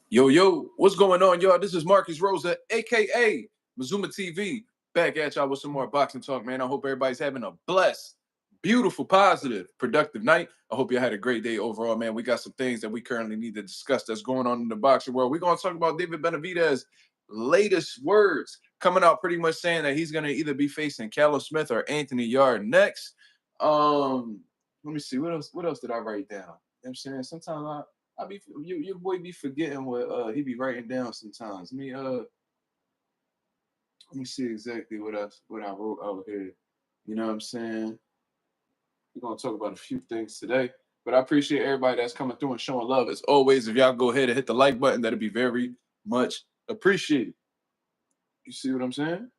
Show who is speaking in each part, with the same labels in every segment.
Speaker 1: Yo, yo, what's going on, y'all? This is Marcus Rosa, a.k.a. Mazuma TV, back at y'all with some more boxing talk, man. I hope everybody's having a blessed, beautiful, positive, productive night. I hope you had a great day overall, man. We got some things that we currently need to discuss that's going on in the boxing world. We're going to talk about David Benavidez' latest words coming out pretty much saying that he's going to either be facing Callum Smith or Anthony Yarde next. Let me see. What else did I write down? You know what I'm saying? Sometimes I be your boy be forgetting what he be writing down sometimes. Let me see exactly what I wrote out here. You know what I'm saying? We're gonna talk about a few things today. But I appreciate everybody that's coming through and showing love. As always, if y'all go ahead and hit the like button, that'd be very much appreciated. You see what I'm saying?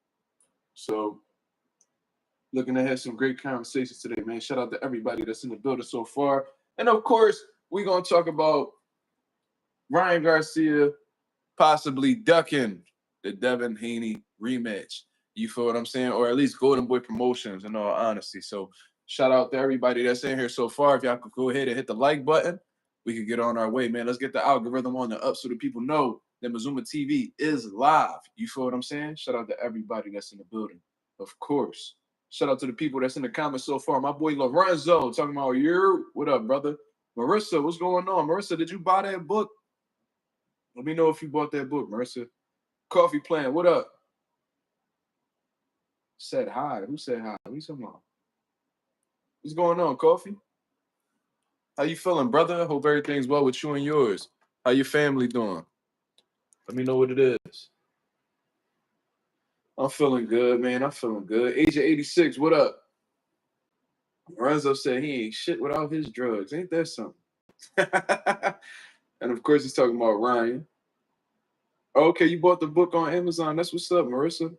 Speaker 1: So looking to have some great conversations today, man. Shout out to everybody that's in the building so far. And of course, we're gonna talk about Ryan Garcia possibly ducking the Devin Haney rematch. You feel what I'm saying? Or at least Golden Boy Promotions, in all honesty. So shout out to everybody that's in here so far. If y'all could go ahead and hit the like button, we could get on our way, man. Let's get the algorithm on the up so that people know that Mazuma TV is live. You feel what I'm saying? Shout out to everybody that's in the building, of course. Shout out to the people that's in the comments so far. My boy Lorenzo talking about you. What up, brother? Marissa, what's going on? Marissa, did you buy that book? Let me know if you bought that book, Marissa. Coffee Plan, what up? Said hi. Who said hi? What you talking about? What's going on, Coffee? How you feeling, brother? Hope everything's well with you and yours. How your family doing? Let me know what it is. I'm feeling good, man. I'm feeling good. Agent 86, what up? Lorenzo said he ain't shit without his drugs. Ain't that something? And of course, he's talking about Ryan. Okay, you bought the book on Amazon. That's what's up, Marissa.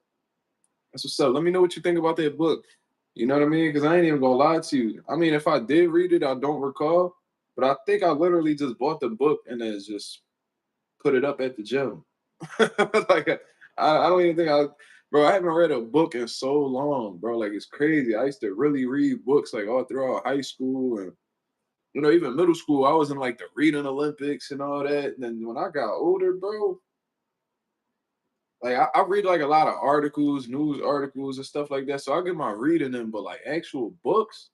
Speaker 1: That's what's up. Let me know what you think about that book. You know what I mean? Because I ain't even gonna lie to you. I mean, if I did read it, I don't recall. But I think I literally just bought the book and then just put it up at the gym. Like I don't even think bro. I haven't read a book in so long, bro. Like it's crazy. I used to really read books like all throughout high school and even middle school. I was in like the reading Olympics and all that. And then when I got older, bro, like I read like a lot of articles, news articles and stuff like that. So I get my reading in, but like actual books.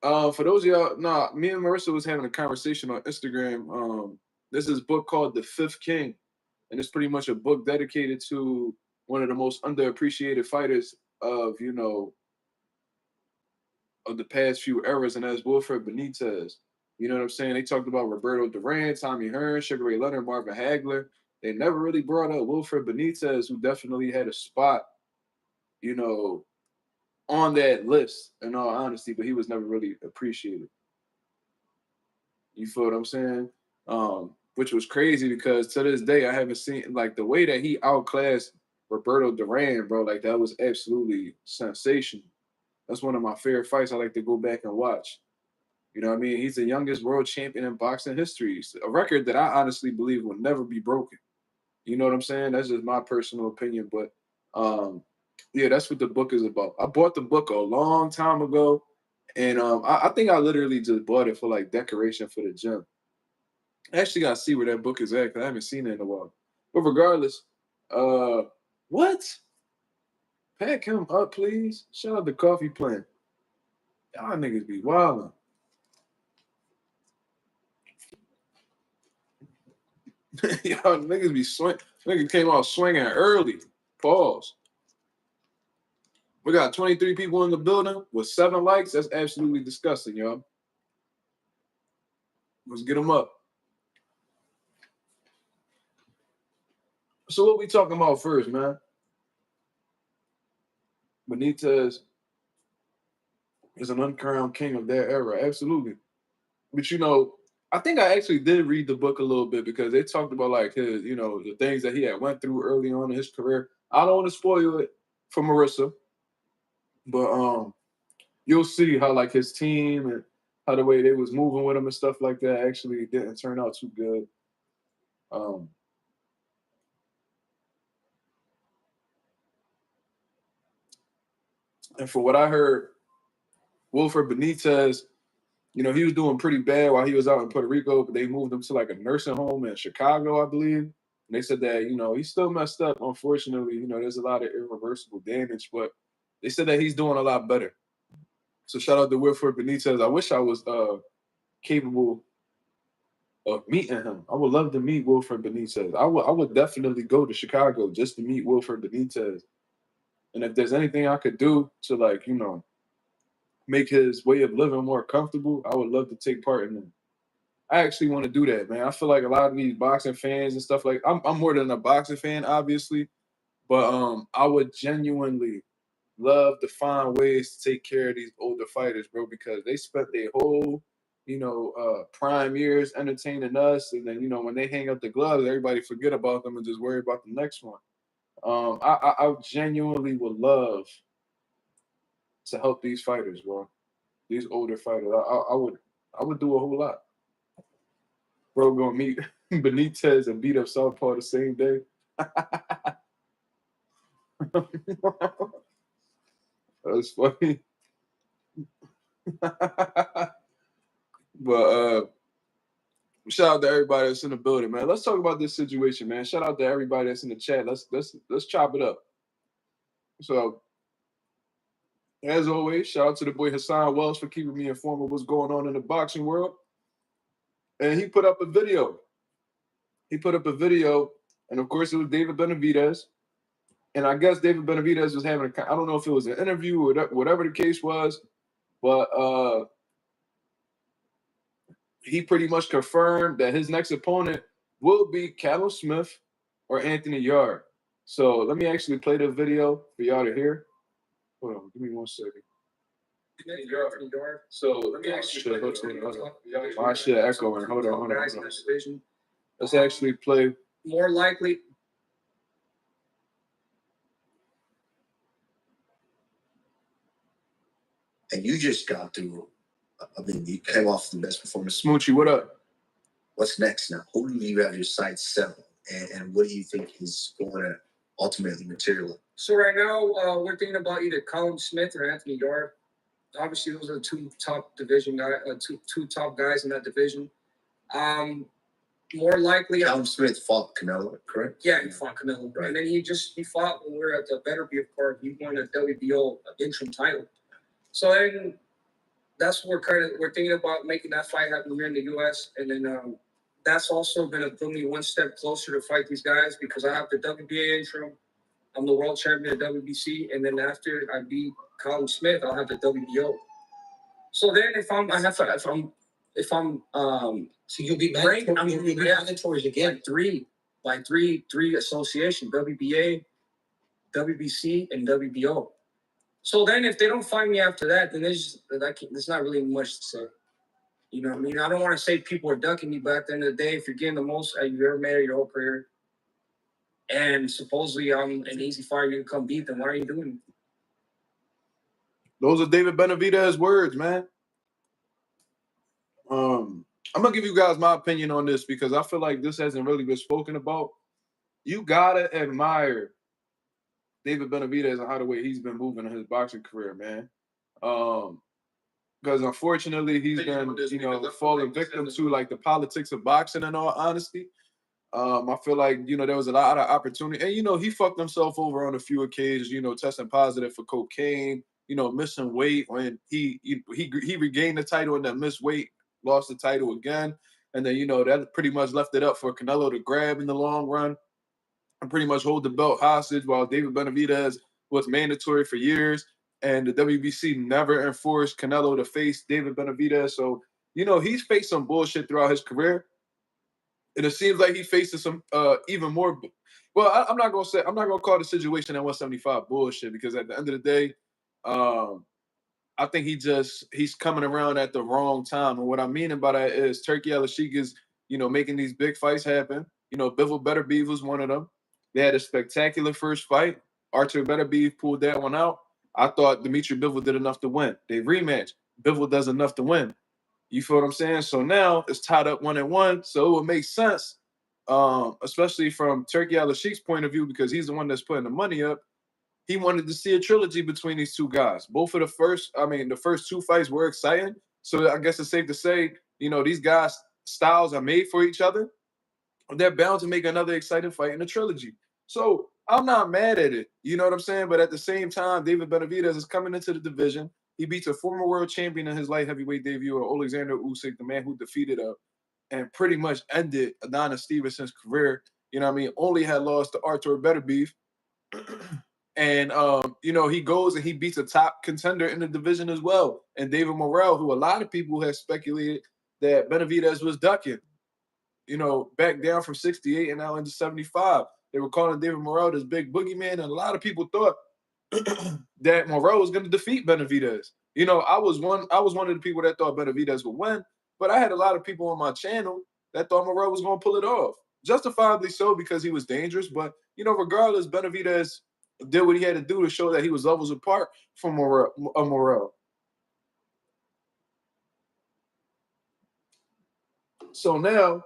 Speaker 1: For those of y'all, nah, me and Marissa was having a conversation on Instagram. There's this book called The Fifth King, and it's pretty much a book dedicated to one of the most underappreciated fighters of of the past few eras, and that's Wilfred Benitez. You know what I'm saying? They talked about Roberto Duran, Tommy Hearn, Sugar Ray Leonard, Marvin Hagler. They never really brought up Wilfred Benitez, who definitely had a spot, you know, on that list, in all honesty, but he was never really appreciated. You feel what I'm saying? Which was crazy because to this day I haven't seen like the way that he outclassed Roberto Duran, bro. Like that was absolutely sensational. That's one of my favorite fights I like to go back and watch. You know what I mean? He's the youngest world champion in boxing history. It's a record that I honestly believe will never be broken. You know what I'm saying? That's just my personal opinion. But yeah, that's what the book is about. I bought the book a long time ago. And I think I literally just bought it for like decoration for the gym. I actually gotta see where that book is at because I haven't seen it in a while. But regardless, uh what? Pack him up, please. Shout out to Coffee Plant. Y'all niggas be wildin'. Y'all niggas be swing. Nigga came out swinging early. Pause. We got 23 people in the building with 7 likes. That's absolutely disgusting, y'all. Let's get them up. So what we talking about first, man? Benitez is an uncrowned king of their era. Absolutely. But I think I actually did read the book a little bit because they talked about like his, the things that he had went through early on in his career. I don't want to spoil it for Marissa, but you'll see how like his team and how the way they was moving with him and stuff like that actually didn't turn out too good. Um, and for what I heard, Wilfred Benitez You know, he was doing pretty bad while he was out in Puerto Rico, but they moved him to like a nursing home in Chicago, I believe. And they said that, you know, he's still messed up. Unfortunately, you know, there's a lot of irreversible damage, but they said that he's doing a lot better. So shout out to Wilfred Benitez. I wish I was capable of meeting him. I would love to meet Wilfred Benitez. I would definitely go to Chicago just to meet Wilfred Benitez. And if there's anything I could do to, like, you know, make his way of living more comfortable, I would love to take part in it. I actually want to do that, man. I feel like a lot of these boxing fans and stuff, like, I'm more than a boxing fan, obviously, but I would genuinely love to find ways to take care of these older fighters, bro, because they spent their whole, you know, prime years entertaining us, and then, you know, when they hang up the gloves, everybody forget about them and just worry about the next one. I genuinely would love to help these fighters, bro. These older fighters. I would do a whole lot. Bro, gonna meet Benitez and beat up Southpaw the same day. That's funny. But shout out to everybody that's in the building, man. Let's talk about this situation, man. Shout out to everybody that's in the chat. Let's chop it up. So, as always, shout out to the boy Hassan Wells for keeping me informed of what's going on in the boxing world. And he put up a video. And of course it was David Benavidez. And I guess David Benavidez was having I don't know if it was an interview or whatever the case was, but he pretty much confirmed that his next opponent will be Callum Smith or Anthony Yarde. So let me actually play the video for y'all to hear. Hold on, give me 1 second. So let me actually my shit echoing. Hold on. Let's actually play.
Speaker 2: More likely. And you just got through. I mean, you came off the best performance.
Speaker 1: Smoochie, what up?
Speaker 2: What's next now? Who do you have your sights set on? And what do you think is going to ultimately materialize? So right now, we're thinking about either Callum Smith or Anthony Yarde. Obviously, those are the two top division guys, two top guys in that division. More likely, Callum Smith fought Canelo, correct? Yeah, he fought Canelo, right. And then he fought when we were at the Better Beef card. He won a WBO interim title. So then that's what we're thinking about making that fight happen here in the U.S. And then that's also going to put me one step closer to fight these guys because I have the WBA interim. I'm the world champion of WBC, and then after I beat Callum Smith, I'll have the WBO. So then so you'll be ranked. I mean, you'll be mandatories again. By three association: WBA, WBC, and WBO. So then, if they don't find me after that, then there's not really much to say. You know what I mean? I don't want to say people are ducking me, but at the end of the day, if you're getting the most you've ever made of your whole career, and supposedly I'm an easy fighter, you can come beat them. Why are you doing it?
Speaker 1: Those are David Benavidez's words, man. I'm gonna give you guys my opinion on this because I feel like this hasn't really been spoken about. You gotta admire David Benavidez and how the way he's been moving in his boxing career, man. Because unfortunately he's been, you know, falling victim to like the politics of boxing. In all honesty, I feel like, you know, there was a lot of opportunity, and, you know, he fucked himself over on a few occasions. You know, testing positive for cocaine. You know, missing weight when he regained the title and then missed weight, lost the title again, and then, you know, that pretty much left it up for Canelo to grab in the long run and pretty much hold the belt hostage while David Benavidez was mandatory for years. And the WBC never enforced Canelo to face David Benavidez. So, you know, he's faced some bullshit throughout his career. And it seems like he faces some even more. Well, I'm not gonna call the situation at 175 bullshit because at the end of the day, I think he's coming around at the wrong time. And what I mean by that is Turkey Al-Sheikh is, you know, making these big fights happen. You know, Bivol Beterbiev was one of them. They had a spectacular first fight. Artur Beterbiev pulled that one out. I thought Dimitri Bivol did enough to win. They rematch. Bivol does enough to win. You feel what I'm saying? So now it's tied up 1-1. So it would make sense, especially from Turkey Al-Sheikh's point of view, because he's the one that's putting the money up. He wanted to see a trilogy between these two guys. The first two fights were exciting, So I guess it's safe to say, these guys' styles are made for each other. They're bound to make another exciting fight in the trilogy. So I'm not mad at it. You know what I'm saying? But at the same time, David Benavidez is coming into the division. He beats a former world champion in his light heavyweight debut, Alexander Usyk, the man who defeated and pretty much ended Adonis Stevenson's career. You know what I mean? Only had lost to Artur Beterbiev. And he goes and he beats a top contender in the division as well. And David Morrell, who a lot of people have speculated that Benavidez was ducking, back down from 68 and now into 75. They were calling David Morrell this big boogeyman, and a lot of people thought that Morrell was going to defeat Benavidez. I was one of the people that thought Benavidez would win, but I had a lot of people on my channel that thought Morrell was going to pull it off. Justifiably so, because he was dangerous, but regardless, Benavidez did what he had to do to show that he was levels apart from Morrell. So now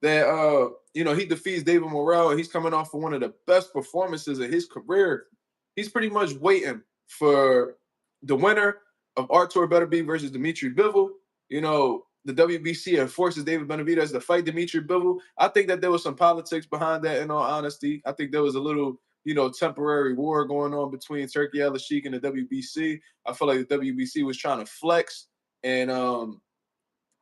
Speaker 1: that he defeats David Morrell and he's coming off of one of the best performances of his career, he's pretty much waiting for the winner of Artur Beterbiev versus Dimitri Bivol. The WBC forces David Benavidez to fight Dimitri Bivol. I think that there was some politics behind that, in all honesty. I think there was a little, temporary war going on between Turki Al-Sheikh and the WBC. I feel like the WBC was trying to flex, and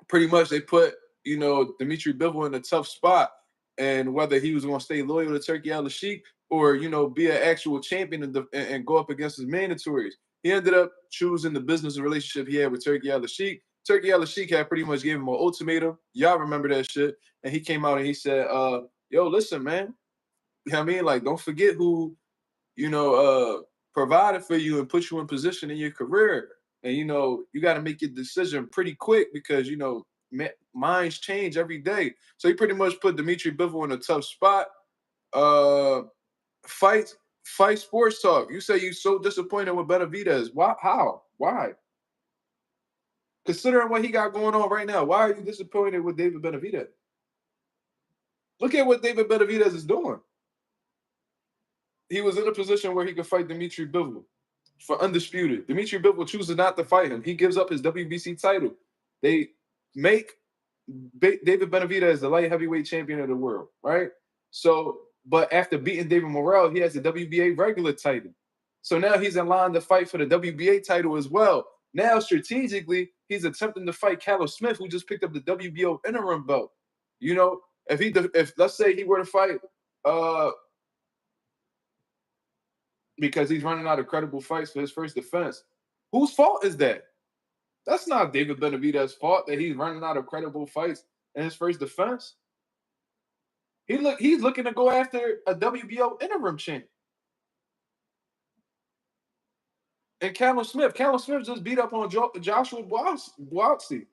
Speaker 1: pretty much they put, Dimitri Bivol in a tough spot, and whether he was going to stay loyal to Turki Al-Sheikh or, be an actual champion and go up against his mandatories. He ended up choosing the business relationship he had with Turki Al-Sheikh. Turki Al-Sheikh had pretty much gave him an ultimatum. Y'all remember that shit. And he came out and he said, yo, listen, man. You know what I mean? Like, don't forget who, provided for you and put you in position in your career. And, you got to make your decision pretty quick because, minds change every day. So he pretty much put Dimitri Bivol in a tough spot. Fight sports talk. You say you're so disappointed with Benavidez. Why? How? Why? Considering what he got going on right now, why are you disappointed with David Benavidez? Look at what David Benavidez is doing. He was in a position where he could fight Dimitri Bivol for undisputed. Dimitri Bivol chooses not to fight him. He gives up his WBC title. They make David Benavidez the light heavyweight champion of the world, right? So, but after beating David Morrell, he has the WBA regular title. So now he's in line to fight for the WBA title as well. Now, strategically, he's attempting to fight Callum Smith, who just picked up the WBO interim belt. If let's say he were to fight, because he's running out of credible fights for his first defense, whose fault is that? That's not David Benavidez's fault that he's running out of credible fights in his first defense. He's looking to go after a WBO interim champ. And Callum Smith just beat up on Joshua Buatsi.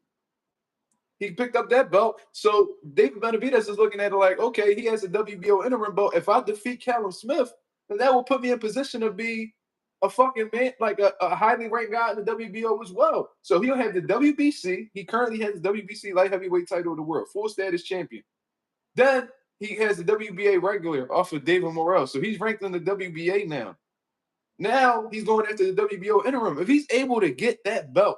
Speaker 1: He picked up that belt. So David Benavidez is looking at it like, okay, he has a WBO interim belt. If I defeat Callum Smith, then that will put me in position to be a fucking man, like a highly ranked guy in the WBO as well. So he'll have the WBC. He currently has the WBC light heavyweight title of the world, full status champion. Then he has the WBA regular off of David Morrell. So he's ranked in the WBA now. Now he's going after the WBO interim. If he's able to get that belt,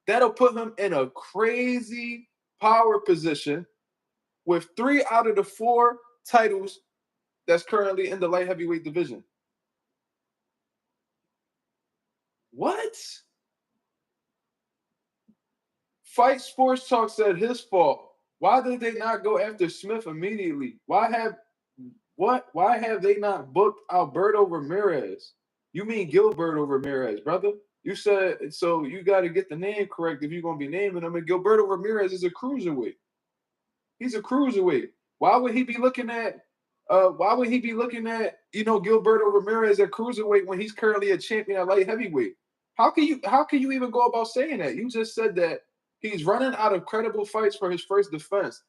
Speaker 1: that'll put him in a crazy power position with 3 out of the 4 titles that's currently in the light heavyweight division. What? Fight Sports Talk said his fault. Why did they not go after Smith immediately? Why have they not booked Alberto Ramirez? You mean Gilberto Ramirez, brother? You said, so you got to get the name correct if you're going to be naming him. And Gilberto Ramirez is a cruiserweight. He's a cruiserweight. Why would he be looking at Gilberto Ramirez at cruiserweight when he's currently a champion at light heavyweight? How can you even go about saying that? You just said that he's running out of credible fights for his first defense.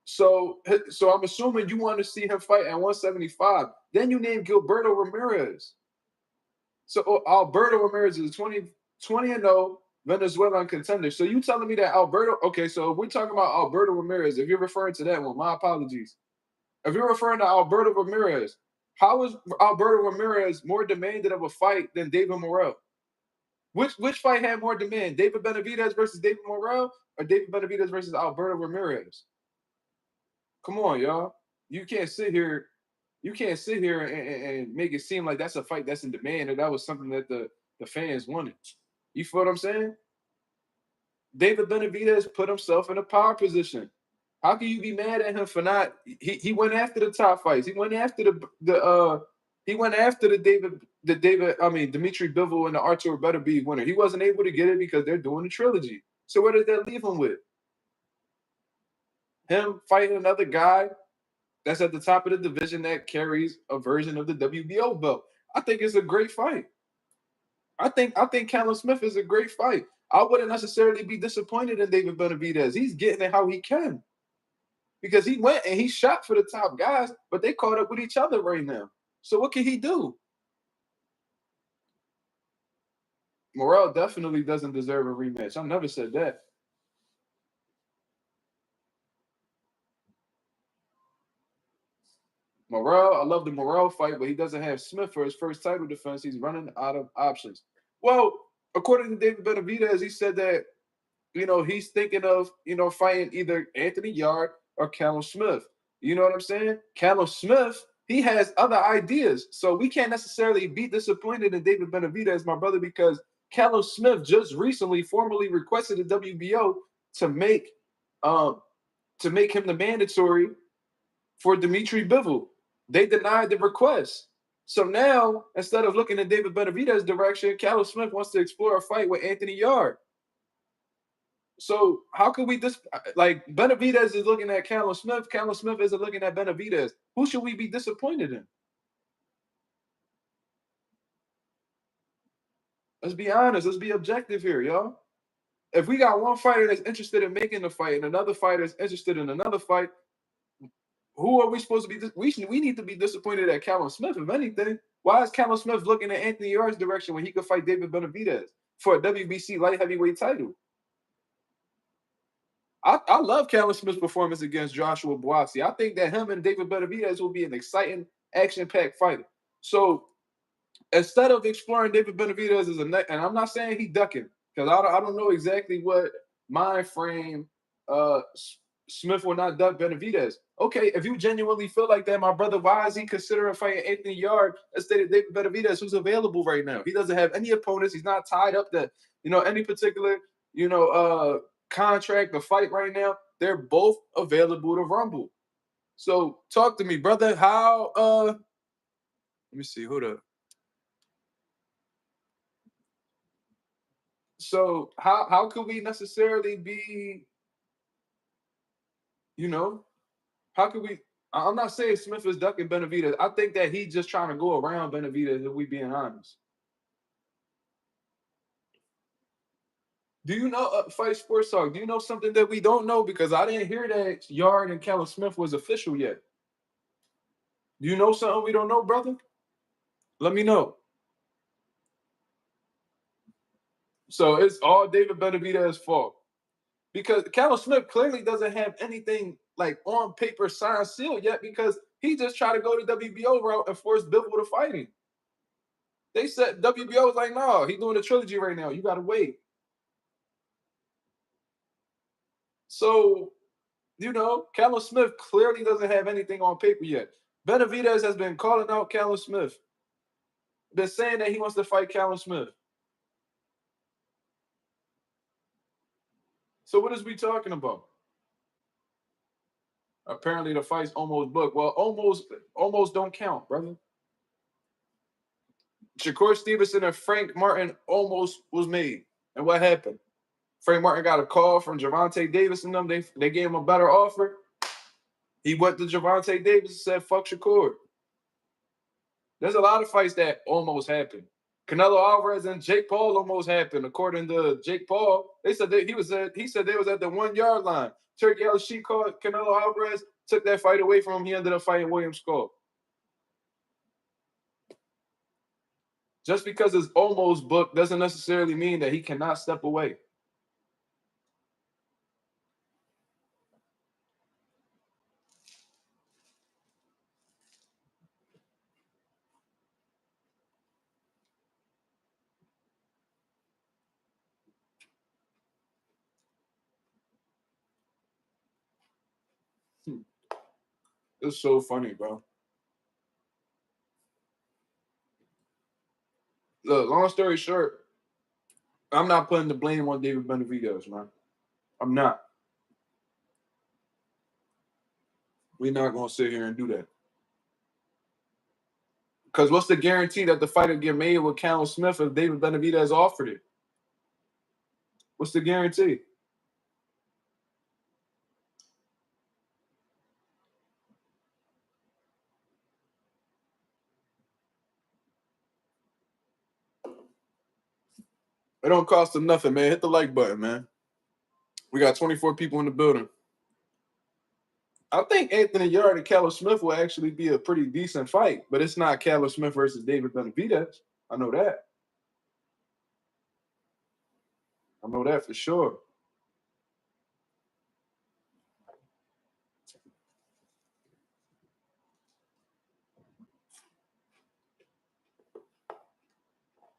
Speaker 1: So I'm assuming you want to see him fight at 175. Then you name Gilberto Ramirez. So Alberto Ramirez is 20-0 Venezuelan contender. So you telling me that so if we're talking about Alberto Ramirez, if you're referring to that one, my apologies. If you're referring to Alberto Ramirez, How is Alberto Ramirez more demanded of a fight than David Morrell? Which fight had more demand? David Benavidez versus David Morrell or David Benavidez versus Alberto Ramirez? Come on, y'all. You can't sit here. You can't sit here and make it seem like that's a fight that's in demand or that was something that the fans wanted. You feel what I'm saying? David Benavidez put himself in a power position. How can you be mad at him for not? He went after the top fights. He went after the Dimitri Bivol and the Artur Beterbiev winner. He wasn't able to get it because they're doing the trilogy. So what does that leave him with? Him fighting another guy that's at the top of the division that carries a version of the WBO belt. I think it's a great fight. I think Callum Smith is a great fight. I wouldn't necessarily be disappointed in David Benavidez. He's getting it how he can. Because he went and he shot for the top guys, but they caught up with each other right now. So what can he do? Morrell definitely doesn't deserve a rematch. I never said that. Morrell, I love the Morrell fight, but he doesn't have Smith for his first title defense. He's running out of options. Well, according to David Benavidez, he said that he's thinking of fighting either Anthony Yarde or Callum Smith. You know what I'm saying? Callum Smith, he has other ideas, so we can't necessarily be disappointed in David Benavidez, my brother, because Callum Smith just recently formally requested the WBO to make him the mandatory for Dimitri Bivol. They denied the request. So now, instead of looking in David Benavidez's direction, Callum Smith wants to explore a fight with Anthony Yarde. So how could we like Benavidez is looking at Callum Smith isn't looking at Benavidez. Who should we be disappointed in? Let's be honest. Let's be objective here, y'all. If we got one fighter that's interested in making the fight and another fighter that's interested in another fight, who are we supposed to be? We need to be disappointed at Callum Smith, if anything. Why is Callum Smith looking at Anthony Yarde's direction when he could fight David Benavidez for a WBC light heavyweight title? I love Callum Smith's performance against Joshua Buatsi. I think that him and David Benavidez will be an exciting, action-packed fight. So instead of exploring David Benavidez as and I'm not saying he ducking because I don't know exactly what mind frame Smith will not duck Benavidez. Okay, if you genuinely feel like that, my brother, why is he considering fighting Anthony Yarde instead of David Benavidez, who's available right now? He doesn't have any opponents. He's not tied up to any particular contract to fight right now. They're both available to rumble. So talk to me, brother. How let me see who the so how could we necessarily be, how could we I'm not saying Smith is ducking Benavidez. I think that he's just trying to go around Benavidez, if we being honest. Do you know Fight Sports Talk? Do you know something that we don't know? Because I didn't hear that Yarde and Callum Smith was official yet. Do you know something we don't know, brother? Let me know. So it's all David Benavidez's fault. Because Callum Smith clearly doesn't have anything like on paper signed sealed yet because he just tried to go the WBO route and force Bivol to fight him. They said WBO was like, no, he's doing a trilogy right now. You gotta wait. So, Callum Smith clearly doesn't have anything on paper yet. Benavidez has been calling out Callum Smith, been saying that he wants to fight Callum Smith. So what is we talking about? Apparently the fight's almost booked. Well, almost don't count, brother. Shakur Stevenson and Frank Martin almost was made. And what happened? Frank Martin got a call from Gervonta Davis and them. They gave him a better offer. He went to Gervonta Davis and said, fuck Shakur. There's a lot of fights that almost happened. Canelo Alvarez and Jake Paul almost happened. According to Jake Paul, they said that he said they was at the 1 yard line. Turkey Al-Sheikh called Canelo Alvarez, took that fight away from him. He ended up fighting William Skull. Just because it's almost booked doesn't necessarily mean that he cannot step away. It's so funny, bro. Look, long story short, I'm not putting the blame on David Benavidez, man. I'm not. We're not gonna sit here and do that. Because what's the guarantee that the fight will get made with Callum Smith if David Benavidez offered it? What's the guarantee? It don't cost them nothing, man. Hit the like button, man. We got 24 people in the building. I think Anthony Yarde and Callum Smith will actually be a pretty decent fight, but it's not Callum Smith versus David Benavidez. I know that. I know that for sure.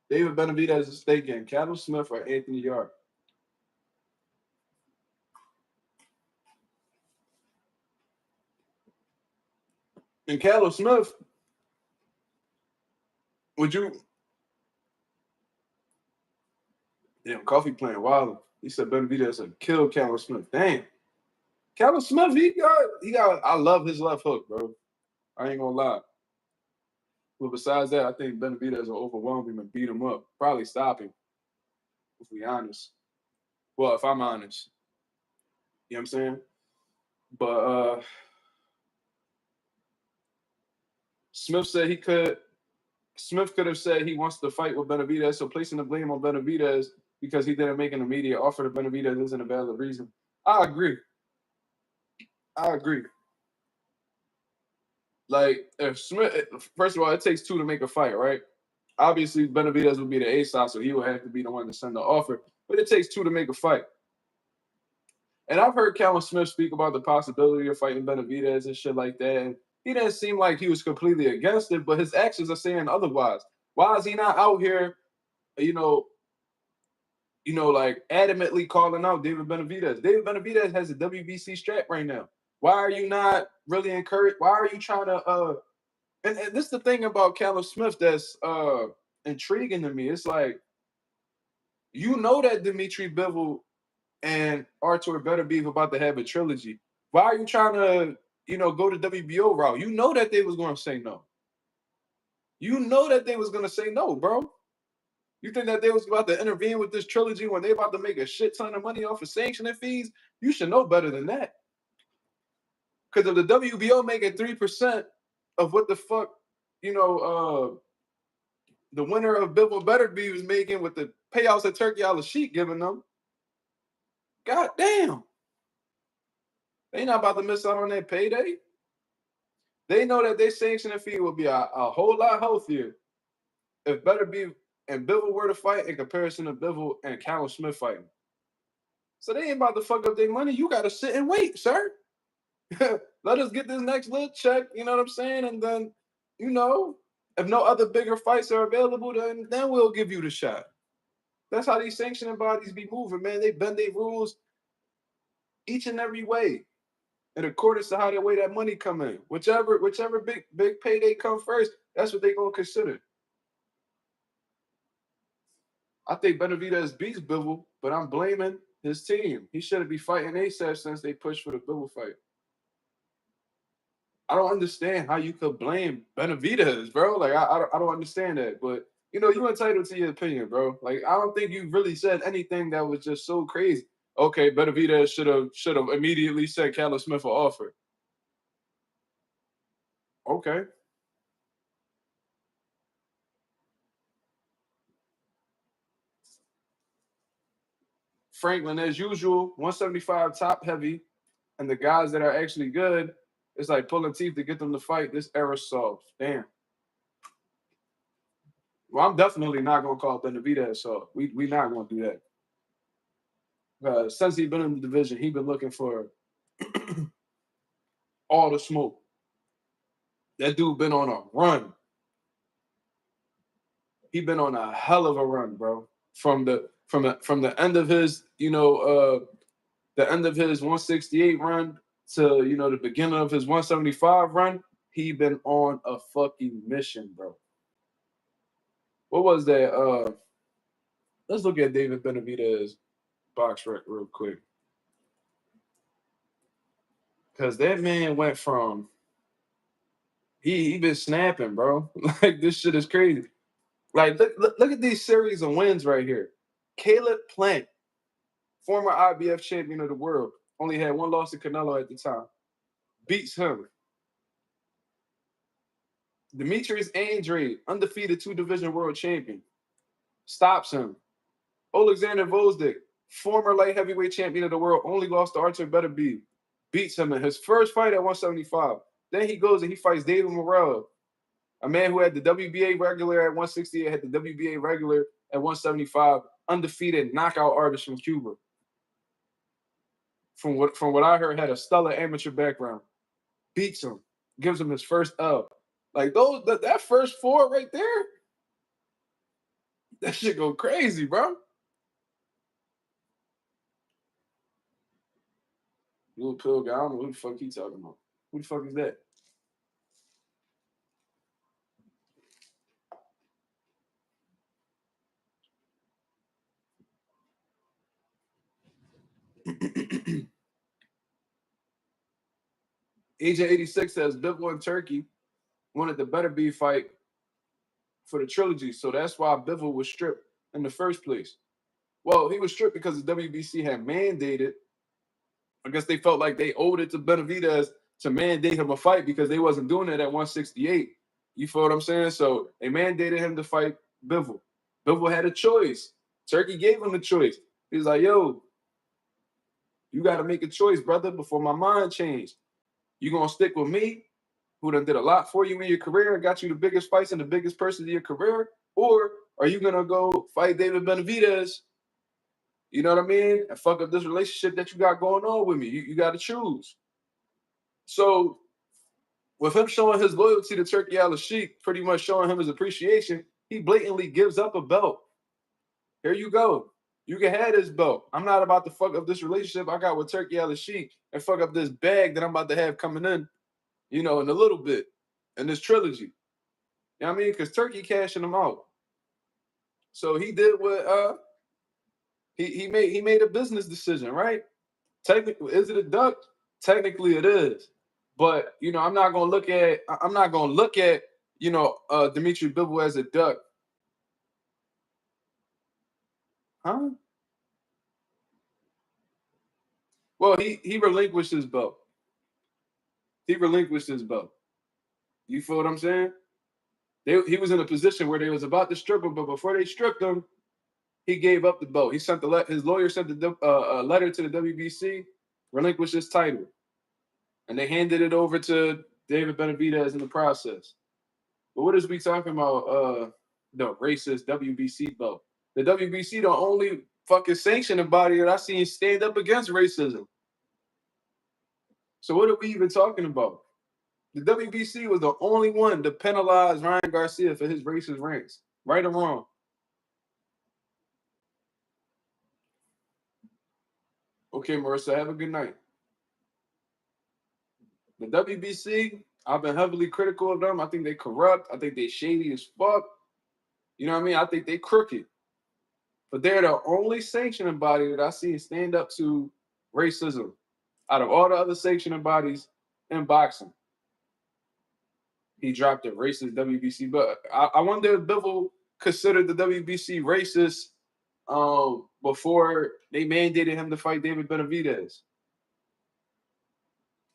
Speaker 1: David Benavidez is thinking Callum Smith or Anthony Yarde. And Callum Smith, would you? Damn, Coffee playing wild. He said Benavidez would kill Callum Smith. Damn. Callum Smith, he got. I love his left hook, bro. I ain't gonna lie. But besides that, I think Benavidez will overwhelm him and beat him up. Probably stop him, if we honest. Well, if I'm honest. You know what I'm saying? But Smith could have said he wants to fight with Benavidez, so placing the blame on Benavidez because he didn't make an immediate offer to Benavidez isn't a valid reason. I agree. Like, if Smith, first of all, it takes two to make a fight, right? Obviously, Benavidez would be the A side, so he would have to be the one to send the offer. But it takes two to make a fight. And I've heard Callum Smith speak about the possibility of fighting Benavidez and shit like that. And he didn't seem like he was completely against it, but his actions are saying otherwise. Why is he not out here, you know, like adamantly calling out David Benavidez? David Benavidez has a WBC strap right now. Why are you not really encouraged? Why are you trying to and this is the thing about Callum Smith that's intriguing to me. It's like, you know that Dimitri Bivol and Artur Beterbiev about to have a trilogy. Why are you trying to, go the WBO route? You know that they was going to say no. You know that they was going to say no, bro. You think that they was about to intervene with this trilogy when they about to make a shit ton of money off of sanctioning fees? You should know better than that. Because if the WBO making 3% of what the fuck, the winner of Bivol Beterbiev is making with the payouts that Turkey Al-Sheikh giving them, god damn. They not about to miss out on that payday. They know that their sanctioning fee will be a whole lot healthier if Beterbiev and Bivol were to fight in comparison to Bivol and Callum Smith fighting. So they ain't about to fuck up their money. You got to sit and wait, sir. Let us get this next little check, you know what I'm saying? And then, if no other bigger fights are available, then we'll give you the shot. That's how these sanctioning bodies be moving, man. They bend their rules each and every way, in accordance to how the way that money come in. Whichever big payday come first, that's what they gonna consider. I think Benavidez beats Bivol, but I'm blaming his team. He shouldn't be fighting ASAP since they pushed for the Bivol fight. I don't understand how you could blame Benavidez, bro. Like, I don't understand that. But, you're entitled to your opinion, bro. Like, I don't think you really said anything that was just so crazy. Okay, Benavidez should have immediately sent Callum Smith an offer. Okay. Franklin, as usual, 175 top heavy, and the guys that are actually good, it's like pulling teeth to get them to fight. This era soft. Damn. Well, I'm definitely not gonna call Benavidez soft. We not gonna do that. Since he's been in the division, he's been looking for all the smoke. That dude been on a run. He been on a hell of a run, bro. From the end of his, the end of his 168 run to, you know, the beginning of his 175 run, he been on a fucking mission, bro. What was that? Let's look at David Benavidez box rec real quick. Because that man went from he been snapping, bro. Like this shit is crazy. Like look at these series of wins right here. Caleb Plant, former IBF champion of the world, only had one loss to Canelo at the time. Beats him. Demetrius Andrade, undefeated 2-division world champion, stops him. Alexander Vosdik, former light heavyweight champion of the world, only lost to Artur Beterbiev, beats him in his first fight at 175. Then he goes and he fights David Morrell, a man who had the WBA regular at 168, had the WBA regular at 175, undefeated knockout artist from Cuba. From what I heard, had a stellar amateur background. Beats him, gives him his first L. Like that first four right there, that shit go crazy, bro. Little pill guy, I don't know who the fuck he talking about. Who the fuck is that? Agent 86 says Bivol and Turkey wanted the Beterbiev fight for the trilogy, so that's why Bivol was stripped in the first place. Well, he was stripped because the WBC had mandated. I guess they felt like they owed it to Benavidez to mandate him a fight because they wasn't doing it at 168. You feel what I'm saying? So they mandated him to fight Bivol. Bivol had a choice. Turkey gave him the choice. He was like, yo, you got to make a choice, brother, before my mind changed. You going to stick with me, who done did a lot for you in your career and got you the biggest fights and the biggest person in your career? Or are you going to go fight David Benavidez, you know what I mean, and fuck up this relationship that you got going on with me? You got to choose. So with him showing his loyalty to Turkey Al-Sheikh, pretty much showing him his appreciation, he blatantly gives up a belt. Here you go. You can have this belt. I'm not about to fuck up this relationship I got with Turkey Al-Sheikh and fuck up this bag that I'm about to have coming in, you know, in a little bit, in this trilogy. You know what I mean? Because Turkey cashing him out. So he did what he made a business decision, right? Technically, is it a duck? Technically it is. But you know, I'm not gonna look at you know Dimitri Bivol as a duck. Huh? Well, he relinquished his belt. He relinquished his belt. You feel what I'm saying? He was in a position where they was about to strip him, but before they stripped him, he gave up the belt. He sent his lawyer sent a letter to the WBC, relinquished his title, and they handed it over to David Benavidez in the process. But what is we talking about? The racist WBC belt. The WBC, the only fucking sanctioning body that I seen stand up against racism. So what are we even talking about? The WBC was the only one to penalize Ryan Garcia for his racist rants, right or wrong. Okay, Marissa, have a good night. The WBC, I've been heavily critical of them. I think they corrupt. I think they shady as fuck. You know what I mean? I think they crooked. But they're the only sanctioning body that I see stand up to racism out of all the other sanctioning bodies in boxing. He dropped a racist WBC, but I wonder if Bivol considered the WBC racist before they mandated him to fight David Benavidez.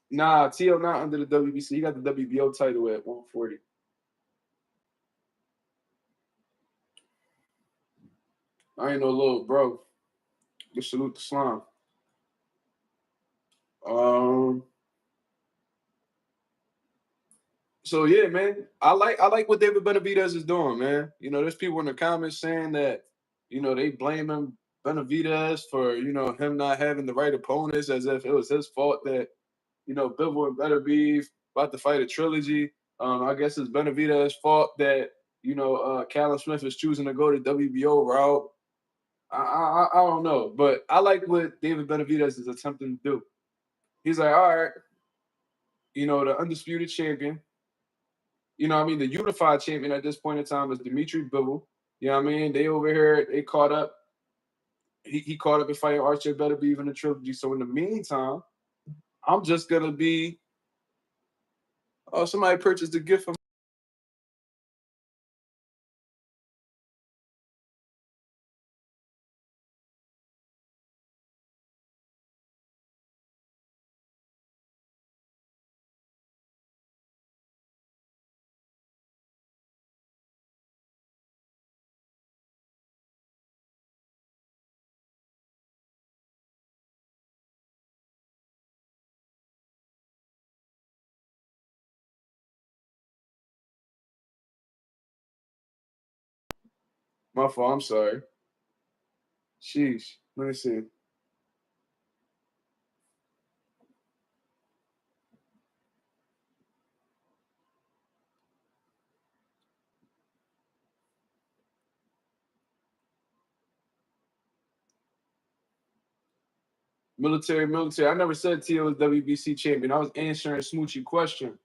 Speaker 1: Nah, T.O. not under the WBC. He got the WBO title at 140. I ain't no little bro. Just salute the slime. So yeah, man, I like what David Benavidez is doing, man. You know, there's people in the comments saying that, you know, they blaming Benavidez for, you know, him not having the right opponents, as if it was his fault that, you know, Bivol and Beterbiev about to fight a trilogy. I guess it's Benavidez's fault that, you know, Callum Smith is choosing to go the WBO route. I don't know, but I like what David Benavidez is attempting to do.
Speaker 3: He's like, all right, the undisputed champion. The unified champion at this point in time is Dimitri Bivol. You know what I mean? They over here, they caught up. He caught up in fighting Archer Better Be even a trilogy. So in the meantime, I'm just gonna be. Oh, somebody purchased a gift for my fault. I'm sorry. Sheesh. Let me see. Military. I never said Tio was WBC champion. I was answering Smoochie question.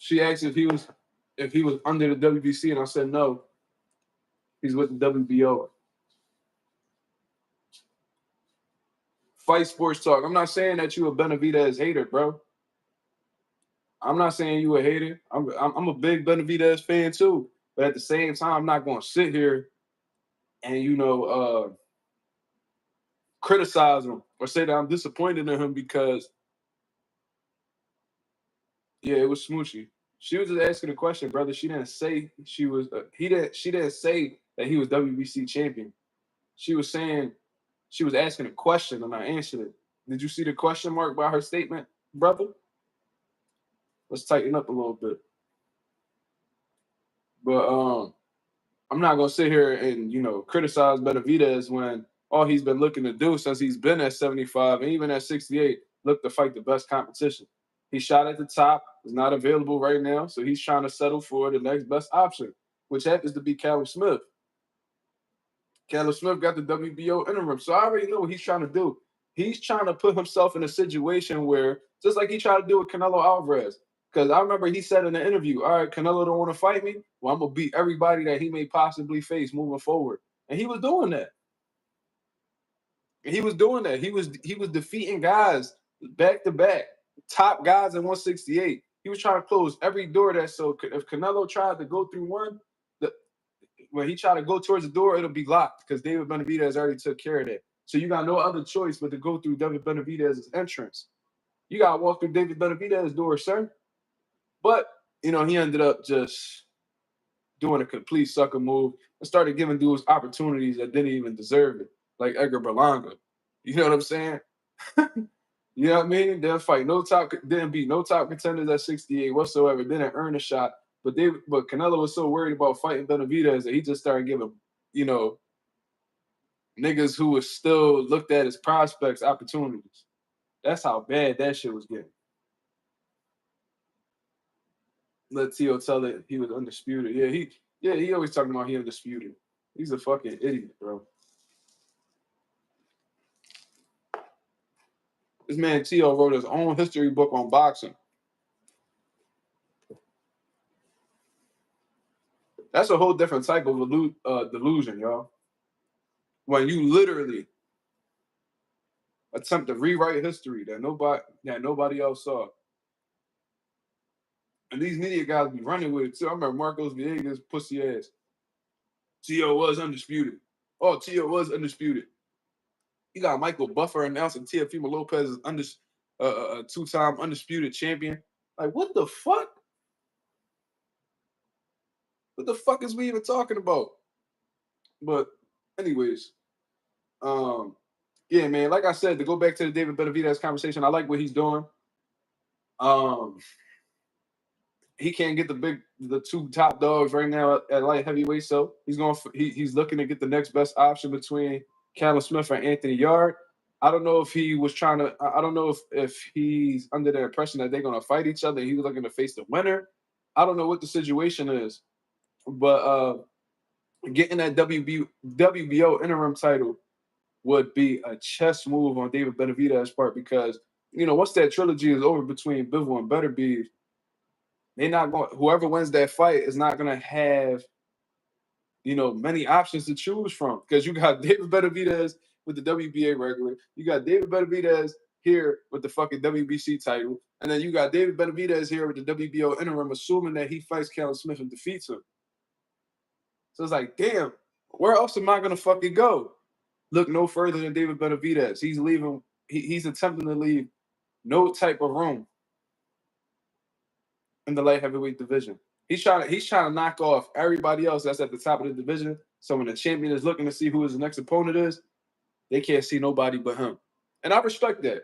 Speaker 3: She asked if he was under the WBC, and I said no. He's with the WBO. Fight Sports Talk. I'm not saying that you a Benavidez hater, bro. I'm not saying you a hater. I'm a big Benavidez fan too. But at the same time, I'm not going to sit here and criticize him or say that I'm disappointed in him because it was Smoochie. She was just asking a question, brother. She didn't say she was. She didn't say that he was WBC champion. She was saying she was asking a question and I answered it. Did you see the question mark by her statement, brother? Let's tighten up a little bit. But I'm not gonna sit here and criticize Benavidez when all he's been looking to do since he's been at 75 and even at 68, look to fight the best competition. He shot at the top, is not available right now, so he's trying to settle for the next best option, which happens to be Callum Smith. Callum Smith got the WBO interim, so I already know what he's trying to do. He's trying to put himself in a situation where, just like he tried to do with Canelo Alvarez, because I remember he said in the interview, all right, Canelo don't want to fight me. Well, I'm going to beat everybody that he may possibly face moving forward. And he was doing that. He was defeating guys back to back, top guys in 168. He was trying to close every door so if Canelo tried to go through one, when he tried to go towards the door, it'll be locked because David Benavidez already took care of that. So you got no other choice but to go through David Benavidez's entrance. You got to walk through David Benavidez's door, sir. But, he ended up just doing a complete sucker move and started giving dudes opportunities that didn't even deserve it, like Edgar Berlanga. You know what I'm saying? You know what I mean? Didn't beat no top contenders at 68 whatsoever. Didn't earn a shot. But Canelo was so worried about fighting Benavidez that he just started giving, niggas who was still looked at as prospects opportunities. That's how bad that shit was getting. Let Tio tell it he was undisputed. He always talking about he undisputed. He's a fucking idiot, bro. This man Tio wrote his own history book on boxing. That's a whole different type of delusion, y'all. When you literally attempt to rewrite history that nobody else saw. And these media guys be running with it too. I remember Marcos Villegas pussy ass. Tio was undisputed. Oh, Tio was undisputed. You got Michael Buffer announcing Teofimo Lopez is a two-time undisputed champion. Like, what the fuck? What the fuck is we even talking about? But anyways, yeah, man, like I said, to go back to the David Benavidez conversation, I like what he's doing. He can't get the two top dogs right now at light heavyweight, so he's looking to get the next best option between Callum Smith and Anthony Yarde. I don't know if he was trying to. I don't know if he's under the impression that they're going to fight each other. He's looking to face the winner. I don't know what the situation is, but getting that WBO interim title would be a chess move on David Benavidez's part because, once that trilogy is over between Bivol and Beterbiev, they're not going. Whoever wins that fight is not going to have, many options to choose from because you got David Benavidez with the WBA regular, you got David Benavidez here with the fucking WBC title, and then you got David Benavidez here with the WBO interim, assuming that he fights Callum Smith and defeats him. So it's like, damn, where else am I gonna fucking go? Look no further than David Benavidez. He's leaving. He's attempting to leave no type of room in the light heavyweight division. He's trying to knock off everybody else that's at the top of the division. So when the champion is looking to see who his next opponent is, they can't see nobody but him. And I respect that.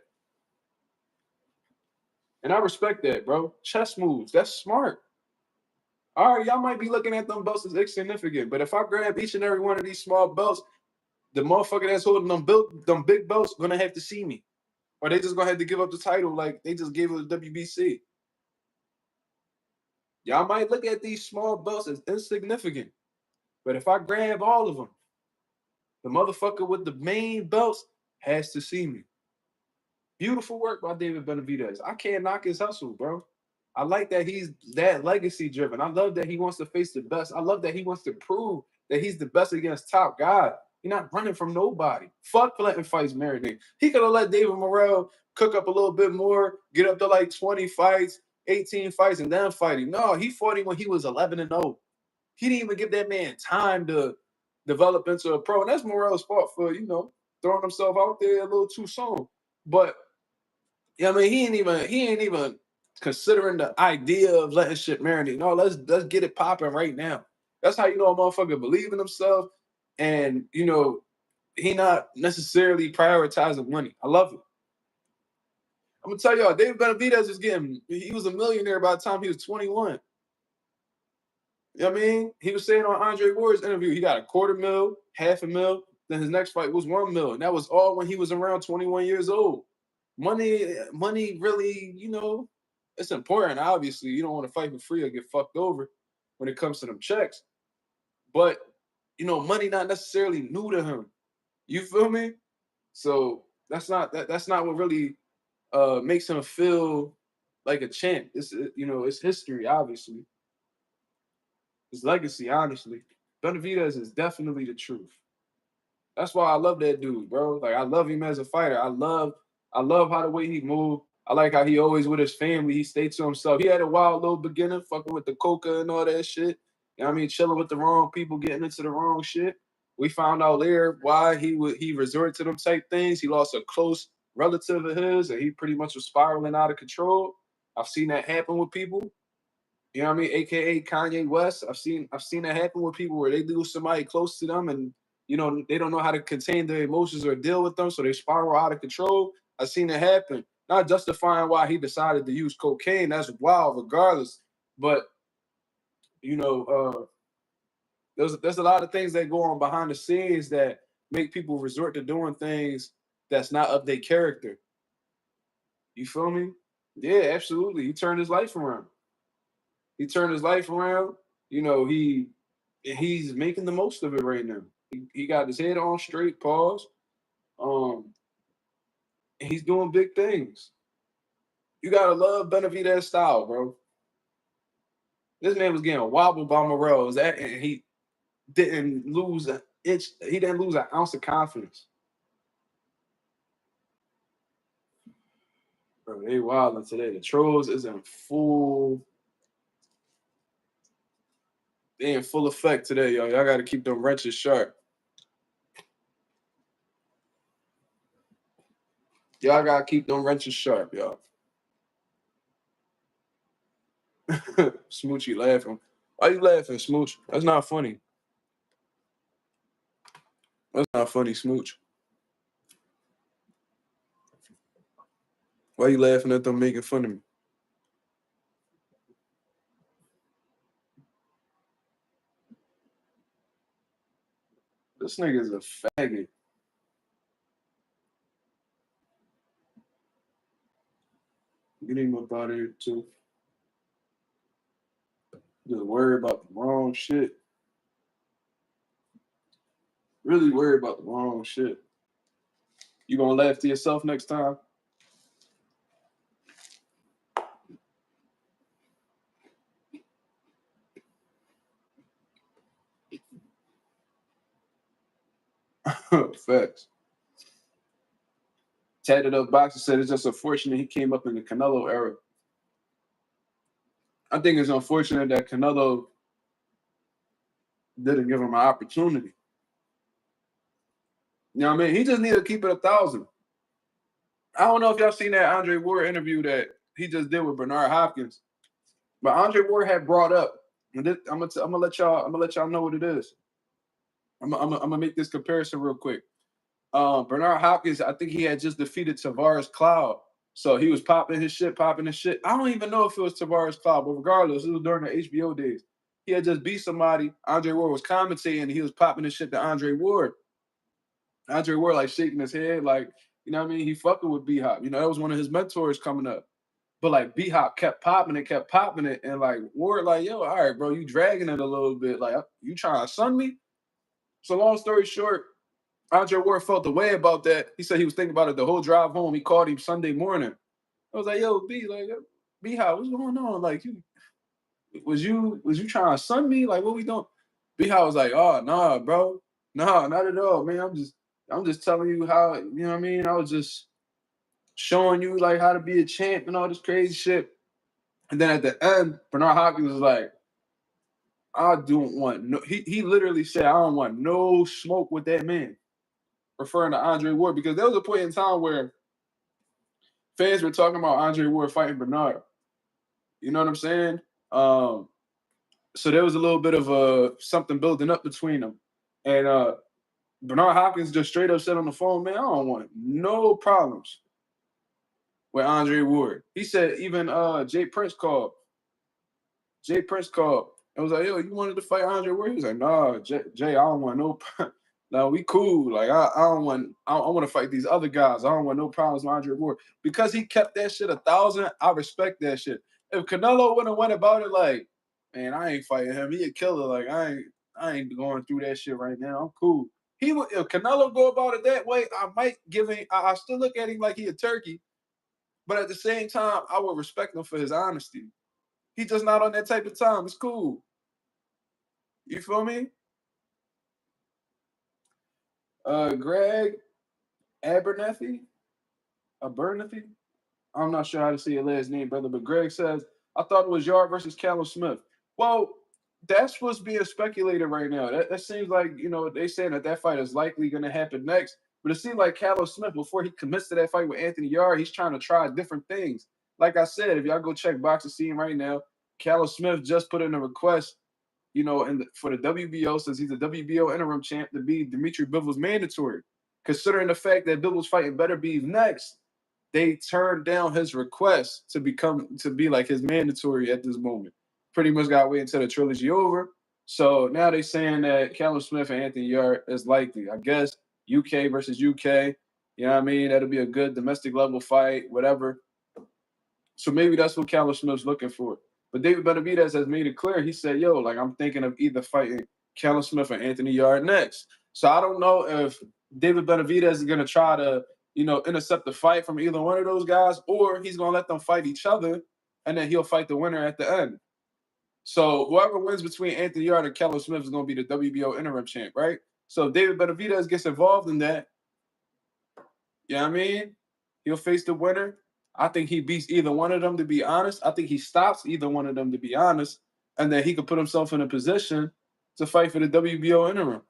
Speaker 3: Bro. Chess moves. That's smart. All right, y'all might be looking at them belts as insignificant, but if I grab each and every one of these small belts, the motherfucker that's holding them big belts gonna have to see me. Or they just gonna have to give up the title like they just gave it to WBC. Y'all might look at these small belts as insignificant, but if I grab all of them, the motherfucker with the main belts has to see me. Beautiful work by David Benavidez. I can't knock his hustle, bro. I like that he's that legacy driven. I love that he wants to face the best. I love that he wants to prove that he's the best against top guy. He's not running from nobody. Fuck letting fights marinate. He could have let David Morrell cook up a little bit more, get up to like 20 fights, 18 fights, and then fight him. No, he fought him when he was 11-0. He didn't even give that man time to develop into a pro. And that's Morrell's fault for, throwing himself out there a little too soon. But I mean, he ain't even considering the idea of letting shit marinate. No, let's get it popping right now. That's how you know a motherfucker believe in himself, and he not necessarily prioritizing money. I love it. I'm gonna tell y'all, David Benavidez he was a millionaire by the time he was 21. You know what I mean? He was saying on Andre Ward's interview, he got $250,000, $500,000. Then his next fight was $1 million. That was all when he was around 21 years old. Money really, it's important. Obviously, you don't want to fight for free or get fucked over when it comes to them checks. But, money not necessarily new to him. You feel me? So that's not what really makes him feel like a champ. It's history, obviously. His legacy, honestly. Benavidez is definitely the truth. That's why I love that dude, bro. Like, I love him as a fighter. I love how the way he moved. I like how he always with his family. He stayed to himself. He had a wild little beginning, fucking with the coca and all that shit. You know what I mean? Chilling with the wrong people, getting into the wrong shit. We found out later why he resorted to them type things. He lost a close relative of his, and he pretty much was spiraling out of control. I've seen that happen with people. You know what I mean? AKA Kanye West. I've seen that happen with people where they lose somebody close to them and they don't know how to contain their emotions or deal with them, so they spiral out of control. I've seen it happen. Not justifying why he decided to use cocaine. That's wild, regardless. But there's a lot of things that go on behind the scenes that make people resort to doing things that's not of their character. You feel me? Yeah, absolutely. He turned his life around. He's making the most of it right now. He got his head on straight, pause. He's doing big things. You gotta love Benavidez style, bro. This man was getting wobbled by Morrell, and he didn't lose an inch. He didn't lose an ounce of confidence. Bro, they wilding today. The trolls is in full. They in full effect today, y'all. Y'all gotta keep them wrenches sharp. Y'all gotta keep them wrenches sharp, y'all. Smoochie laughing. Why you laughing, Smooch? That's not funny. That's not funny, Smooch. Why you laughing at them making fun of me? This nigga's a faggot. Get him up out of here, too. Just worry about the wrong shit. Really worry about the wrong shit. You gonna laugh to yourself next time? Facts. Tatted Up Boxer said it's just unfortunate he came up in the Canelo era. I think it's unfortunate that Canelo didn't give him an opportunity. You know what I mean? He just needed to keep it 1,000. I don't know if y'all seen that Andre Ward interview that he just did with Bernard Hopkins, but Andre Ward had brought up, and this, I'm gonna let y'all know what it is. I'm gonna make this comparison real quick. Bernard Hopkins, I think he had just defeated Tavares Cloud. So he was popping his shit. I don't even know if it was Tavares Cloud, but regardless, it was during the HBO days. He had just beat somebody. Andre Ward was commentating, and he was popping his shit to Andre Ward. Andre Ward, like, shaking his head, like, you know what I mean? He fucking with B-Hop. You know, that was one of his mentors coming up. But, like, B-Hop kept popping it. And, like, Ward, like, yo, all right, bro, you dragging it a little bit. Like, you trying to sun me? So long story short, Andre Ward felt the way about that. He said he was thinking about it the whole drive home. He called him Sunday morning. I was like, yo, B-Hop, what's going on? Like, was you trying to sun me? Like, what we doing? B-Hop was like, oh, nah, bro. Nah, not at all, man. I'm just telling you how, you know what I mean? I was just showing you, like, how to be a champ and all this crazy shit. And then at the end, Bernard Hopkins was like, I don't want no, he literally said, I don't want no smoke with that man, referring to Andre Ward, because there was a point in time where fans were talking about Andre Ward fighting Bernard. You know what I'm saying? So there was a little bit of something building up between them. And Bernard Hopkins just straight up said on the phone, man, I don't want no problems with Andre Ward. He said even Jay Prince called. And was like, yo, you wanted to fight Andre Ward? He was like, nah, Jay, I don't want no no, we cool. Like, I want to fight these other guys. I don't want no problems with Andre Ward. Because he kept that shit 1,000, I respect that shit. If Canelo wouldn't have went about it like, man, I ain't fighting him. He a killer. Like, I ain't going through that shit right now. I'm cool. If Canelo go about it that way, I might give him, I still look at him like he a turkey. But at the same time, I would respect him for his honesty. He just not on that type of time. It's cool. You feel me? Greg Abernathy? I'm not sure how to say your last name, brother, but Greg says, I thought it was Yarde versus Callum Smith. Well, that's what's being speculated right now. That seems like, you know, they saying that fight is likely going to happen next. But it seems like Callum Smith, before he commits to that fight with Anthony Yarde, he's trying to try different things. Like I said, if y'all go check Boxing Scene right now, Callum Smith just put in a request, you know, for the WBO, since he's a WBO interim champ, to be Dimitri Bivol's mandatory. Considering the fact that Bivol's fighting Better Beef next, they turned down his request to be like his mandatory at this moment. Pretty much got to wait until the trilogy over. So now they're saying that Callum Smith and Anthony Yarde is likely. I guess UK versus UK. You know what I mean? That'll be a good domestic level fight, whatever. So maybe that's what Callum Smith's looking for. But David Benavidez has made it clear. He said, yo, like, I'm thinking of either fighting Callum Smith or Anthony Yarde next. So I don't know if David Benavidez is going to try to, you know, intercept the fight from either one of those guys, or he's going to let them fight each other, and then he'll fight the winner at the end. So whoever wins between Anthony Yarde and Callum Smith is going to be the WBO interim champ, right? So if David Benavidez gets involved in that, you know what I mean? He'll face the winner. I think he beats either one of them, to be honest. I think he stops either one of them, to be honest, and then he could put himself in a position to fight for the WBO interim.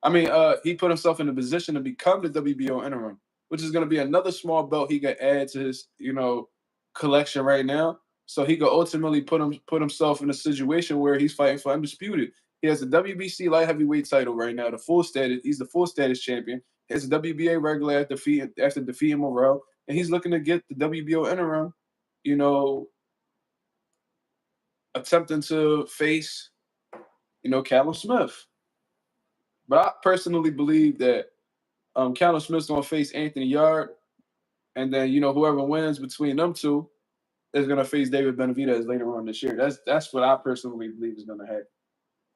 Speaker 3: I mean, he put himself in a position to become the WBO interim, which is going to be another small belt he could add to his, you know, collection right now. So he could ultimately put himself in a situation where he's fighting for undisputed. He has the WBC light heavyweight title right now, the full status. He's the full status champion. He has a WBA regular after defeating Morrell, and he's looking to get the WBO interim, you know, attempting to face, you know, Callum Smith. But I personally believe that Callum Smith's going to face Anthony Yarde, and then, you know, whoever wins between them two is going to face David Benavidez later on this year. That's what I personally believe is going to happen.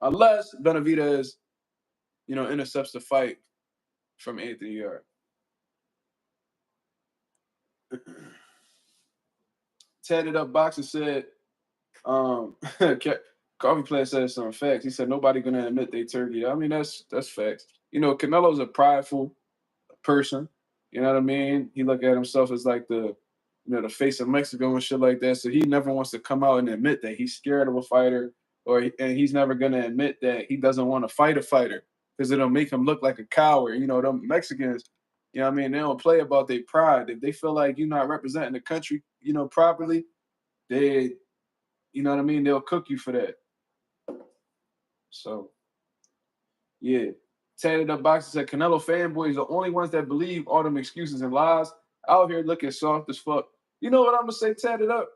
Speaker 3: Unless Benavidez, you know, intercepts the fight from Anthony Yarde. Tatted Up Boxer said, Coffee Plant said some facts. He said nobody gonna admit they turkey. I mean, that's facts. You know, Canelo's a prideful person. You know what I mean? He look at himself as like the face of Mexico and shit like that. So he never wants to come out and admit that he's scared of a fighter, and he's never gonna admit that he doesn't want to fight a fighter because it'll make him look like a coward. You know, them Mexicans, you know what I mean? They don't play about their pride. If they feel like you're not representing the country, you know, properly, they, you know what I mean? They'll cook you for that. So, yeah. Tatted Up Boxer said Canelo fanboys are the only ones that believe all them excuses and lies. Out here looking soft as fuck. You know what I'm gonna say, Tatted Up?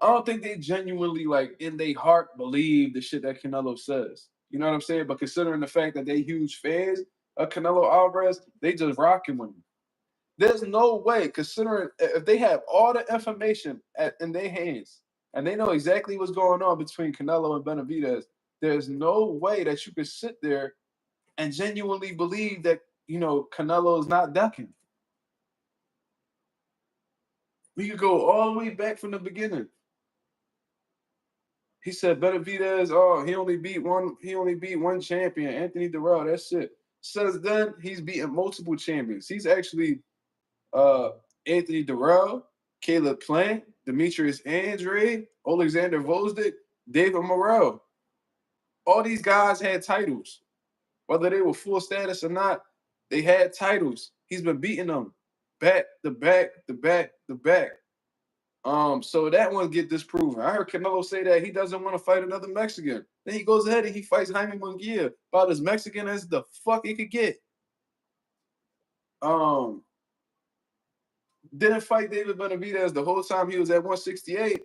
Speaker 3: I don't think they genuinely, like, in their heart believe the shit that Canelo says. You know what I'm saying? But considering the fact that they huge fans of Canelo Alvarez, they just rocking with him. There's no way, considering if they have all the information in their hands and they know exactly what's going on between Canelo and Benavidez, there's no way that you could sit there and genuinely believe that, you know, Canelo is not ducking. We could go all the way back from the beginning. He said Benavidez, he only beat one champion, Anthony Durrell. That's it. Since then, he's beaten multiple champions. He's actually Anthony Durrell, Caleb Plant, Demetrius Andre, Alexander Vosdick, David Morrell. All these guys had titles. Whether they were full status or not, they had titles. He's been beating them back to back to back to back. So that one get disproven. I heard Canelo say that he doesn't want to fight another Mexican. Then he goes ahead and he fights Jaime Munguia, about as Mexican as the fuck he could get. Didn't fight David Benavidez the whole time he was at 168.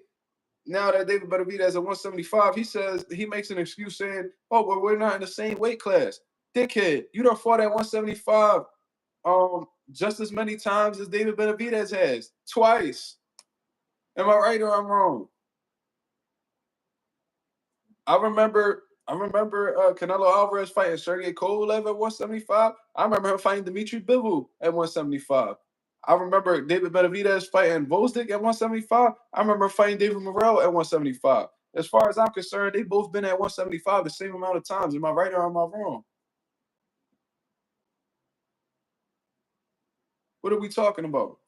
Speaker 3: Now that David Benavidez at 175, he says he makes an excuse saying, "Oh, well, we're not in the same weight class." Dickhead, you done fought at 175 just as many times as David Benavidez has, twice. Am I right or I'm wrong? I remember Canelo Alvarez fighting Sergey Kovalev at 175. I remember him fighting Dmitry Bivol at 175. I remember David Benavidez fighting Vosdick at 175. I remember fighting David Morrell at 175. As far as I'm concerned, they both been at 175 the same amount of times. Am I right or am I wrong? What are we talking about?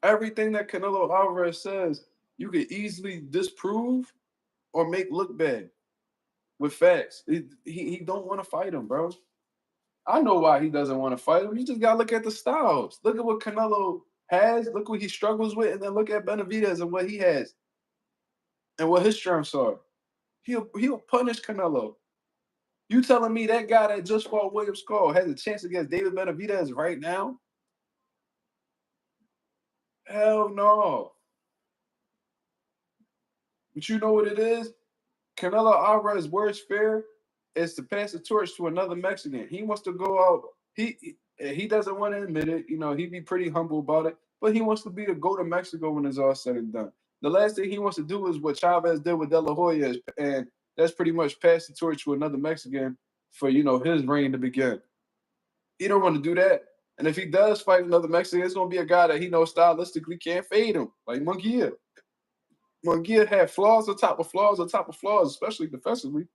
Speaker 3: Everything that Canelo Alvarez says, you could easily disprove or make look bad with facts. He don't want to fight him, bro. I know why he doesn't want to fight him. You just gotta look at the styles. Look at what Canelo has. Look what he struggles with, and then look at Benavidez and what he has, and what his strengths are. He'll punish Canelo. You telling me that guy that just fought William Skull has a chance against David Benavidez right now? Hell no. But you know what it is? Canelo Alvarez's worst fear is to pass the torch to another Mexican. He wants to go out. He doesn't want to admit it. You know, he'd be pretty humble about it. But he wants to be the go to Mexico when it's all said and done. The last thing he wants to do is what Chavez did with De La Hoya, and that's pretty much pass the torch to another Mexican for, you know, his reign to begin. He don't want to do that. And if he does fight another Mexican, it's going to be a guy that he knows stylistically can't fade him, like Munguia. Munguia had flaws on top of flaws on top of flaws, especially defensively.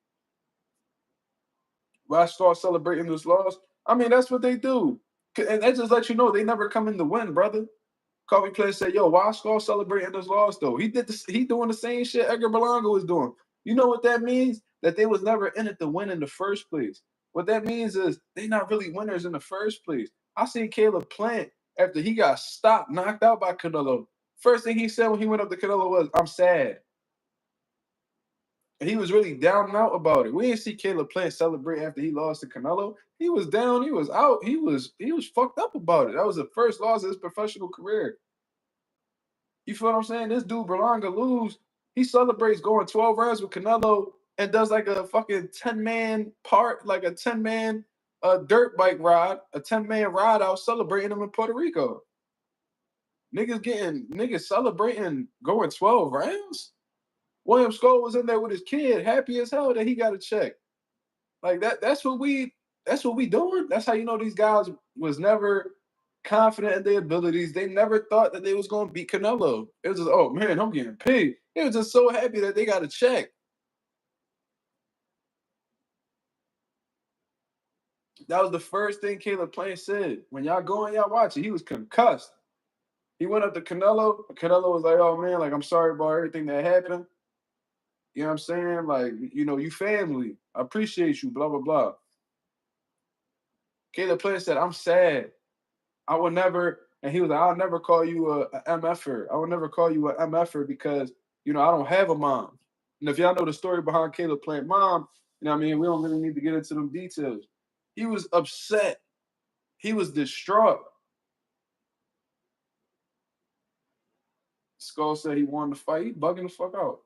Speaker 3: When I start celebrating this loss, I mean, that's what they do. And that just lets you know they never come in to win, brother. Coffee Player said, yo, why Skull celebrating this loss, though? He doing the same shit Edgar Berlanga was doing. You know what that means? That they was never in it to win in the first place. What that means is they not really winners in the first place. I seen Caleb Plant after he got stopped, knocked out by Canelo. First thing he said when he went up to Canelo was, I'm sad. And he was really down and out about it. We didn't see Caleb Plant celebrate after he lost to Canelo. He was down. He was out. He was fucked up about it. That was the first loss of his professional career. You feel what I'm saying? This dude, Berlanga, lose. He celebrates going 12 rounds with Canelo and does like a fucking 10-man part, like a 10-man dirt bike ride, a 10-man ride out celebrating him in Puerto Rico. Niggas celebrating going 12 rounds? William Skull was in there with his kid, happy as hell that he got a check. Like that's what we doing. That's how you know these guys was never confident in their abilities. They never thought that they was going to beat Canelo. It was just, oh man, I'm getting paid. They were just so happy that they got a check. That was the first thing Caleb Plant said. When y'all go and y'all watch it, he was concussed. He went up to Canelo. Canelo was like, oh man, like, I'm sorry about everything that happened. You know what I'm saying? Like, you know, you family. I appreciate you, blah, blah, blah. Caleb Plant said, I'm sad. I will never, and he was like, I'll never call you a MFer. I will never call you a MFer because, you know, I don't have a mom. And if y'all know the story behind Caleb Plant mom, you know what I mean? We don't really need to get into them details. He was upset. He was distraught. Skull said he wanted to fight. He bugging the fuck out.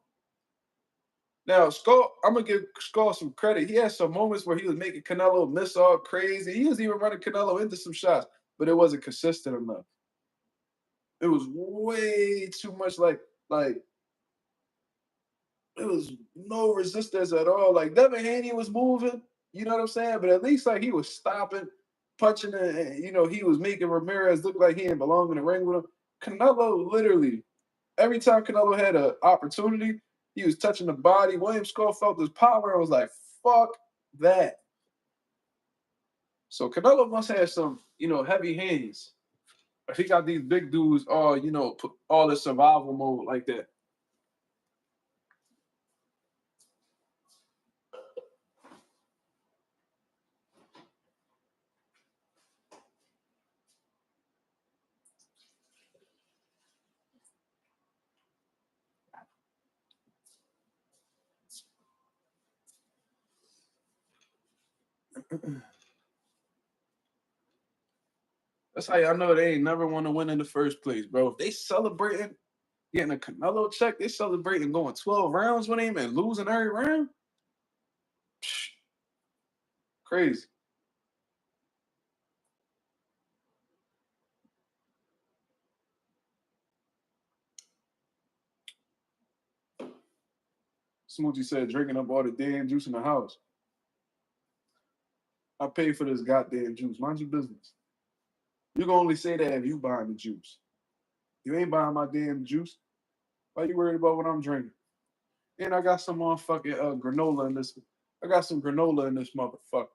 Speaker 3: Now, Skull, I'm going to give Skull some credit. He had some moments where he was making Canelo miss all crazy. He was even running Canelo into some shots, but it wasn't consistent enough. It was way too much like it was no resistance at all. Like Devin Haney was moving, you know what I'm saying? But at least like he was stopping, punching, and you know, he was making Ramirez look like he didn't belong in the ring with him. Canelo literally, every time Canelo had an opportunity, he was touching the body. William Skull felt his power and was like, fuck that. So Canelo must have some, you know, heavy hands. If he got these big dudes all, you know, put all in survival mode like that. That's how y'all know they ain't never want to win in the first place, bro. If they celebrating getting a Canelo check, they celebrating going 12 rounds with him and losing every round. Psh, crazy. Smoothie said drinking up all the damn juice in the house. I paid for this goddamn juice. Mind your business. You can only say that if you buying the juice. You ain't buying my damn juice. Why you worried about what I'm drinking? And I got some motherfucking granola in this. I got some granola in this motherfucker.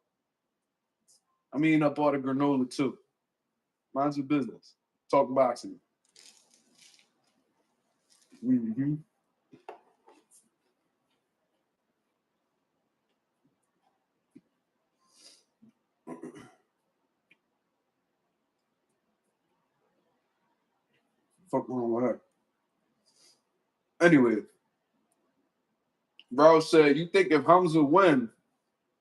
Speaker 3: I'm eating up all the granola too. Mind your business. Talk boxing. Mm-hmm. Fuck wrong with her. Anyway, bro said, you think if Hamza win,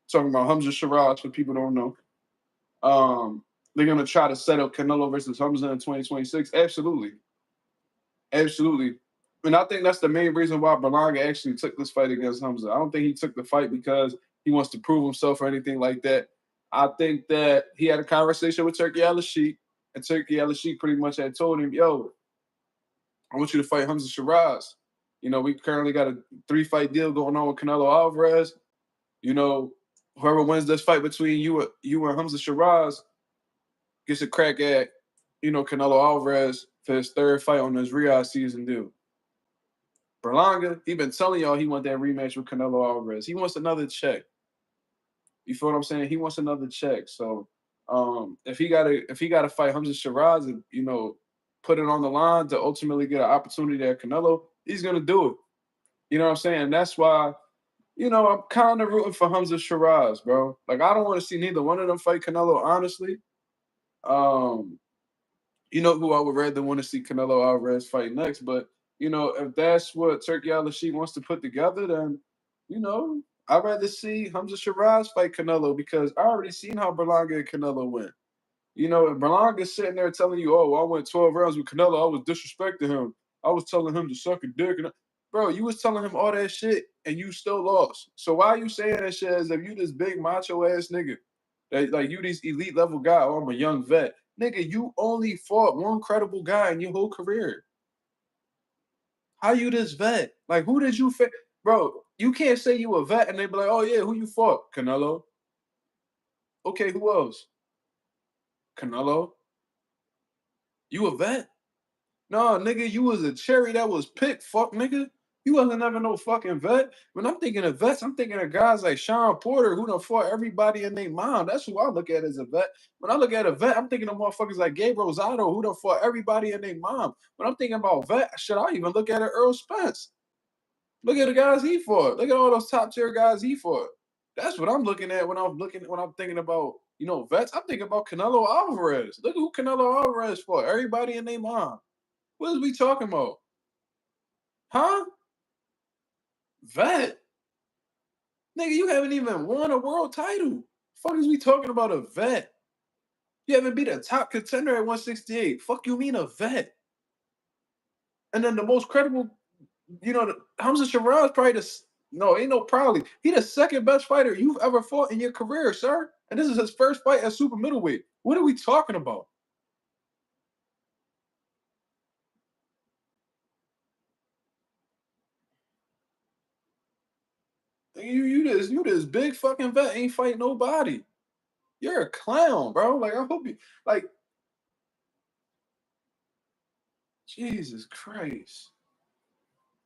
Speaker 3: talking about Hamza Shiraz for people who don't know, they're gonna try to set up Canelo versus Hamza in 2026? Absolutely. Absolutely. And I think that's the main reason why Berlanga actually took this fight against Hamza. I don't think he took the fight because he wants to prove himself or anything like that. I think that he had a conversation with Turki Al-Sheikh, and Turki Al-Sheikh pretty much had told him, yo, I want you to fight Hamza Shiraz. You know, we currently got a 3-fight deal going on with Canelo Alvarez. You know, whoever wins this fight between you and Hamza Shiraz gets a crack at, you know, Canelo Alvarez for his 3rd fight on this Riyadh season deal. Berlanga, he been telling y'all he want that rematch with Canelo Alvarez. He wants another check. You feel what I'm saying? He wants another check. So if he gotta fight Hamza Shiraz and, you know, put it on the line to ultimately get an opportunity at Canelo, he's gonna do it. You know what I'm saying? And that's why, you know, I'm kind of rooting for Hamza Shiraz, bro. Like, I don't want to see neither one of them fight Canelo, honestly. You know who I would rather want to see Canelo Alvarez fight next, but you know, if that's what Turki Al-Sheikh wants to put together, then you know, I'd rather see Hamza Shiraz fight Canelo because I already seen how Berlanga and Canelo went. You know, if Berlanga's sitting there telling you, "Oh, I went 12 rounds with Canelo, I was disrespecting him. I was telling him to suck a dick," and bro, you was telling him all that shit and you still lost. So why are you saying that shit as if you this big macho ass nigga? That, like you this elite level guy, oh, I'm a young vet. Nigga, you only fought one credible guy in your whole career. How you this vet? Like, who did you fight? Bro, you can't say you a vet and they be like, oh yeah, who you fought? Canelo. Okay, who else? Canelo.
Speaker 1: You a vet?
Speaker 3: No, nigga, you was a cherry that was picked, fuck nigga. You wasn't never no fucking vet. When I'm thinking of vets, I'm thinking of guys like Sean Porter who done fought everybody in their mom. That's who I look at as a vet. When I look at a vet, I'm thinking of motherfuckers like Gabe Rosado who done fought everybody in their mom. When I'm thinking about vet, should I even look at it Earl Spence? Look at the guys he fought. Look at all those top tier guys he fought. That's what I'm looking at when I'm thinking about, vets. I'm thinking about Canelo Alvarez. Look at who Canelo Alvarez fought. Everybody in their mom. What is we talking about? Huh? Vet? Nigga, you haven't even won a world title. Fuck is we talking about a vet? You haven't beat a top contender at 168. Fuck you mean a vet? And then the most credible, Hamza Shiraz probably no, ain't no probably. He the second best fighter you've ever fought in your career, sir. And this is his first fight at super middleweight. What are we talking about? You this big fucking vet ain't fight nobody. You're a clown, bro. Like I hope you like Jesus Christ.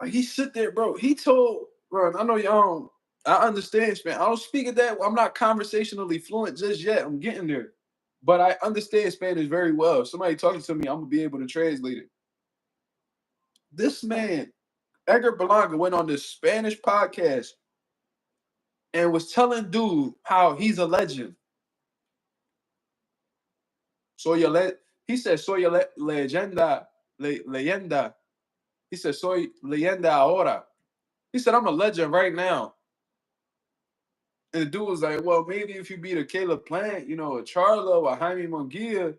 Speaker 3: Like he sit there, bro. He told, bro. I know y'all don't. I understand, man. I don't speak of that. I'm not conversationally fluent just yet. I'm getting there, but I understand Spanish very well. If somebody talking to me, I'm gonna be able to translate it. This man, Edgar Berlanga, went on this Spanish podcast and was telling dude how he's a legend. He said, soy leyenda, leyenda. He said, soy leyenda ahora. He said, I'm a legend right now. And the dude was like, well, maybe if you beat a Caleb Plant, a Charlo, or Jaime Munguia,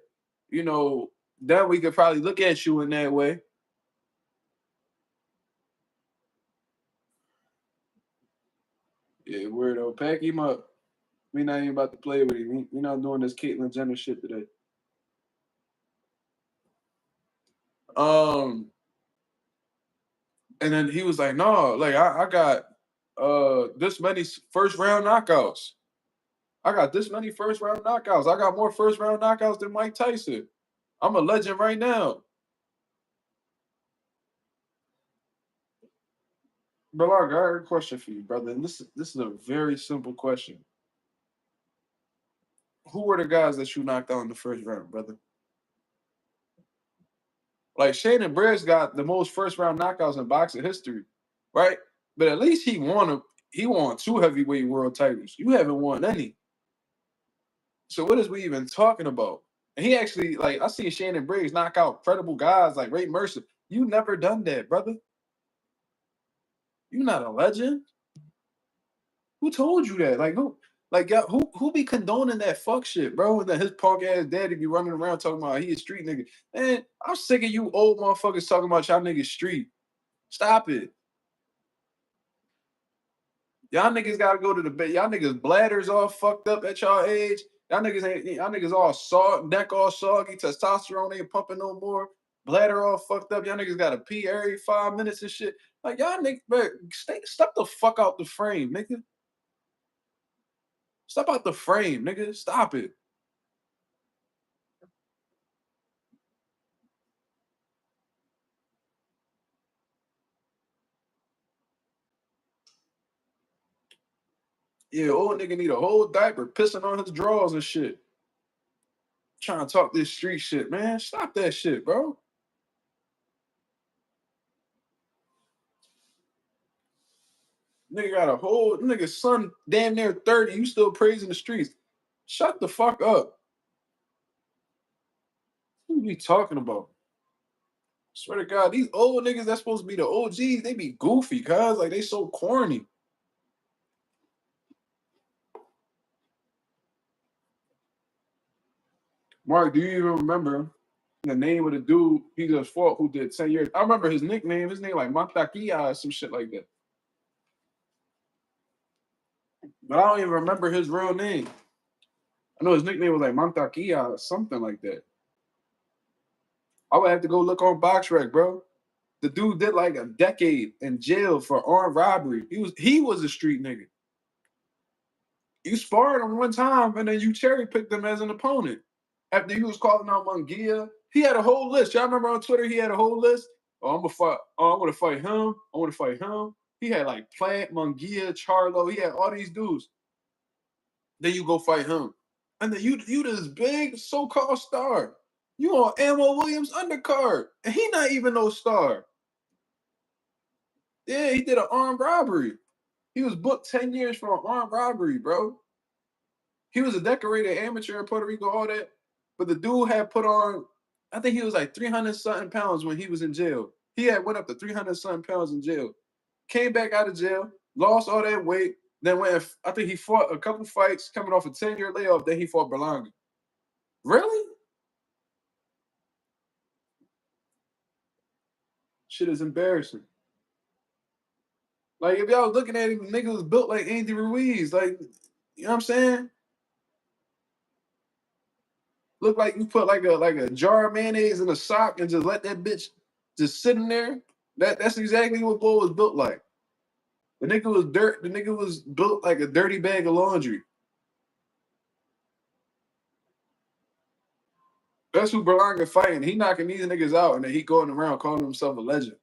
Speaker 3: then we could probably look at you in that way. Yeah, weirdo. Pack him up. We not even about to play with him. We not doing this Caitlyn Jenner shit today. And then he was like, no, like I got this many first round knockouts. I got this many first round knockouts. I got more first round knockouts than Mike Tyson. I'm a legend right now. Bro, I got a question for you, brother. And this is a very simple question. Who were the guys that you knocked out in the first round, brother? Like Shannon Briggs got the most first round knockouts in boxing history, right? But at least he won 2 heavyweight world titles. You haven't won any. So what is we even talking about? And he actually, like, I seen Shannon Briggs knock out credible guys like Ray Mercer. You never done that, brother. You not a legend. Who told you that? Like who? Like who be condoning that fuck shit, bro? And then his punk ass daddy be running around talking about he a street nigga. Man, I'm sick of you old motherfuckers talking about y'all niggas street. Stop it. Y'all niggas gotta go to the bed. Y'all niggas bladders all fucked up at y'all age. Y'all niggas all salt, neck all soggy, testosterone ain't pumping no more. Bladder all fucked up. Y'all niggas gotta pee every 5 minutes and shit. Like y'all niggas, bro, step the fuck out the frame, nigga. Step out the frame, nigga. Stop it. Yeah, old nigga need a whole diaper pissing on his drawers and shit. Trying to talk this street shit, man. Stop that shit, bro. Nigga got a whole nigga son damn near 30. You still praising the streets. Shut the fuck up. What are we talking about? Swear to God, these old niggas that's supposed to be the OGs, they be goofy, cuz like they so corny. Mark, do you even remember the name of the dude he just fought who did 10 years? I remember his nickname. His name like Montaquilla or some shit like that. But I don't even remember his real name. I know his nickname was like Montaquilla or something like that. I would have to go look on BoxRec, bro. The dude did like a decade in jail for armed robbery. He was a street nigga. You sparred him one time and then you cherry picked him as an opponent. After you was calling out Munguia, He had a whole list. Y'all remember on Twitter, he had a whole list? Oh, I'm gonna fight him. I want to fight him. He had like Plant, Munguia, Charlo. He had all these dudes. Then you go fight him. And then you this big so-called star. You on Ammo Williams undercard. And he not even no star. Yeah, he did an armed robbery. He was booked 10 years for an armed robbery, bro. He was a decorated amateur in Puerto Rico, all that. But the dude had put on, I think he was like 300 something pounds when he was in jail. He had went up to 300 something pounds in jail. Came back out of jail, lost all that weight. Then I think he fought a couple fights coming off a 10-year layoff. Then he fought Berlanga. Really? Shit is embarrassing. Like, if y'all was looking at him, the nigga was built like Andy Ruiz. Like, you know what I'm saying? Look like you put like a jar of mayonnaise in a sock and just let that bitch just sit in there. That's exactly what Bull was built like. The nigga was dirt. The nigga was built like a dirty bag of laundry. That's who Berlanga fighting. He knocking these niggas out, and then he going around calling himself a legend.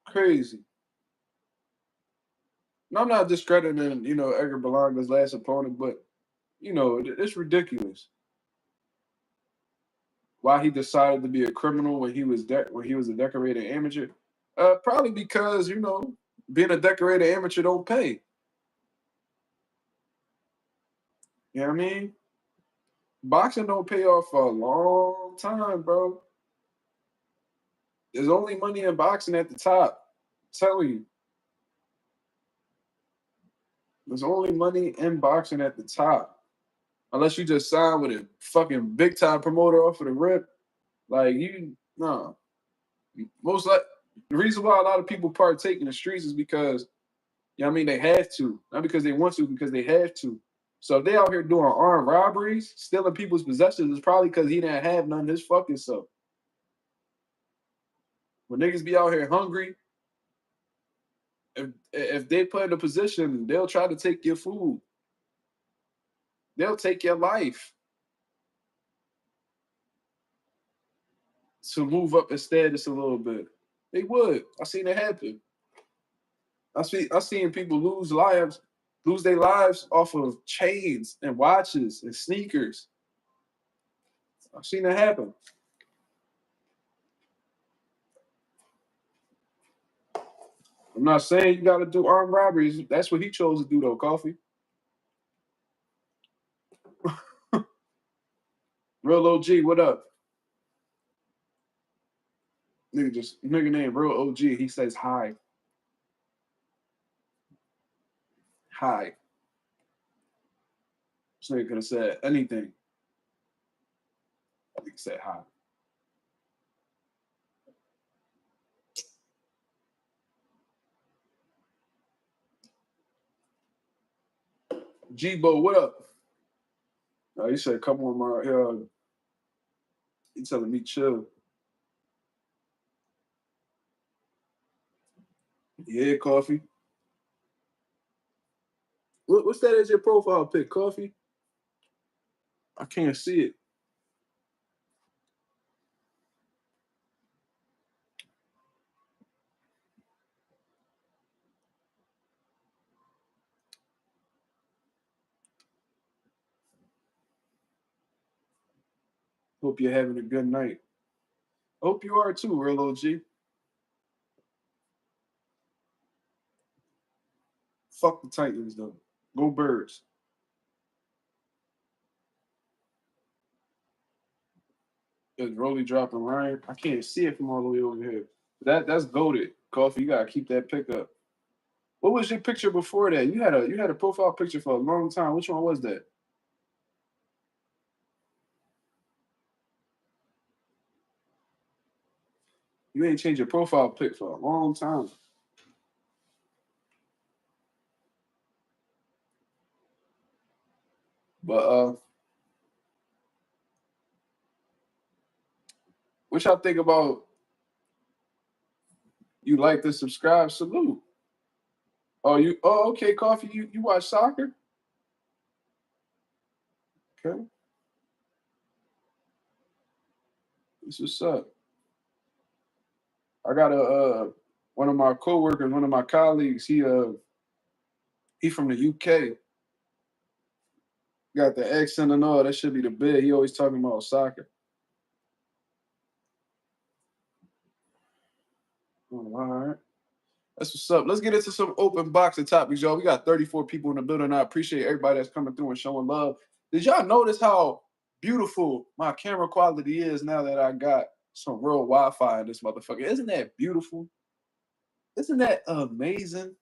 Speaker 3: Crazy. And I'm not discrediting, Edgar Berlanga's last opponent, but it's ridiculous. Why he decided to be a criminal when he was a decorated amateur? Probably because being a decorated amateur don't pay. You know what I mean? Boxing don't pay off for a long time, bro. There's only money in boxing at the top. I'm telling you. There's only money in boxing at the top. Unless you just sign with a fucking big time promoter off of the rip. Like no. The reason why a lot of people partake in the streets is because, they have to. Not because they want to, because they have to. So if they out here doing armed robberies, stealing people's possessions, it's probably because he didn't have none his fucking self. When niggas be out here hungry, if they put in a position, they'll try to take your food. They'll take your life to move up in status a little bit. They would. I seen it happen. I seen people lose their lives off of chains and watches and sneakers. I've seen it happen. I'm not saying you got to do armed robberies. That's what he chose to do, though, Coffee. Real OG, what up? Nigga named Real OG. He says hi. Hi. This nigga could have said anything. I think he said hi. G-Bo, what up? He said, come on, my he telling me chill. Yeah, Coffee. What's that as your profile pic, Coffee? I can't see it. Hope you're having a good night. Hope you are too, Real OG. Fuck the Titans, though. Go Birds. It's Rolly dropping Ryan. I can't see it from all the way over here. That's goated. Coffee, you gotta keep that pick up. What was your picture before that? You had a profile picture for a long time. Which one was that? You ain't changed your profile pic for a long time. But what y'all think about you like to subscribe? Salute. Okay, Coffee. You watch soccer? Okay. This what's up. I got a one of my coworkers, one of my colleagues. He from the UK. Got the accent and all. That should be the bid. He always talking about soccer. Oh, all right. That's what's up. Let's get into some open boxing topics, y'all. We got 34 people in the building. I appreciate everybody that's coming through and showing love. Did y'all notice how beautiful my camera quality is now that I got some real Wi-Fi in this motherfucker? Isn't that beautiful? Isn't that amazing?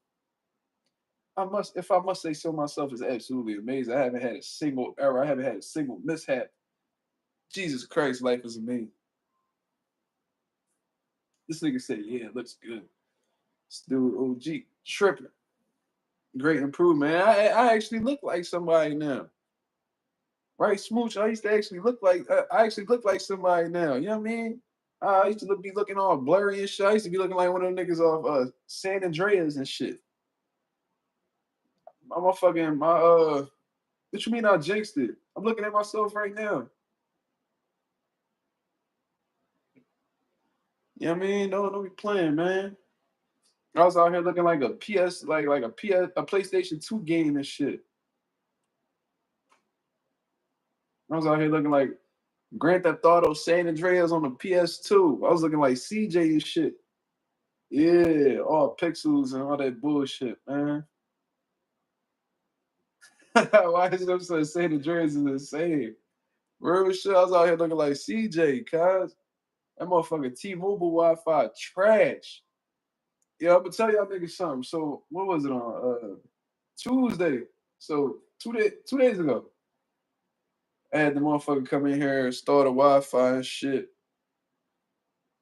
Speaker 3: If I must say so myself, it's absolutely amazing. I haven't had a single error. I haven't had a single mishap. Jesus Christ, life is amazing. This nigga said, yeah, it looks good. This dude, OG, tripping. Great improvement. I actually look like somebody now. Right, Smooch? I used to actually look like, I actually look like somebody now. You know what I mean? I used to be looking all blurry and shit. I used to be looking like one of them niggas off San Andreas and shit. My motherfucking, what you mean I jinxed it? I'm looking at myself right now. You know what I mean? Don't be playing, man. I was out here looking like a PS, like a PlayStation 2 game and shit. I was out here looking like Grand Theft Auto San Andreas on the PS2. I was looking like CJ and shit. Yeah, all pixels and all that bullshit, man. Why is them saying San Andreas is insane? Real shit, I was out here looking like CJ, cuz. That motherfucking T-Mobile Wi-Fi trash. Yeah, I'm gonna tell y'all niggas something. So what was it on? Tuesday. So 2 days ago. I had the motherfucker come in here and start the Wi-Fi and shit.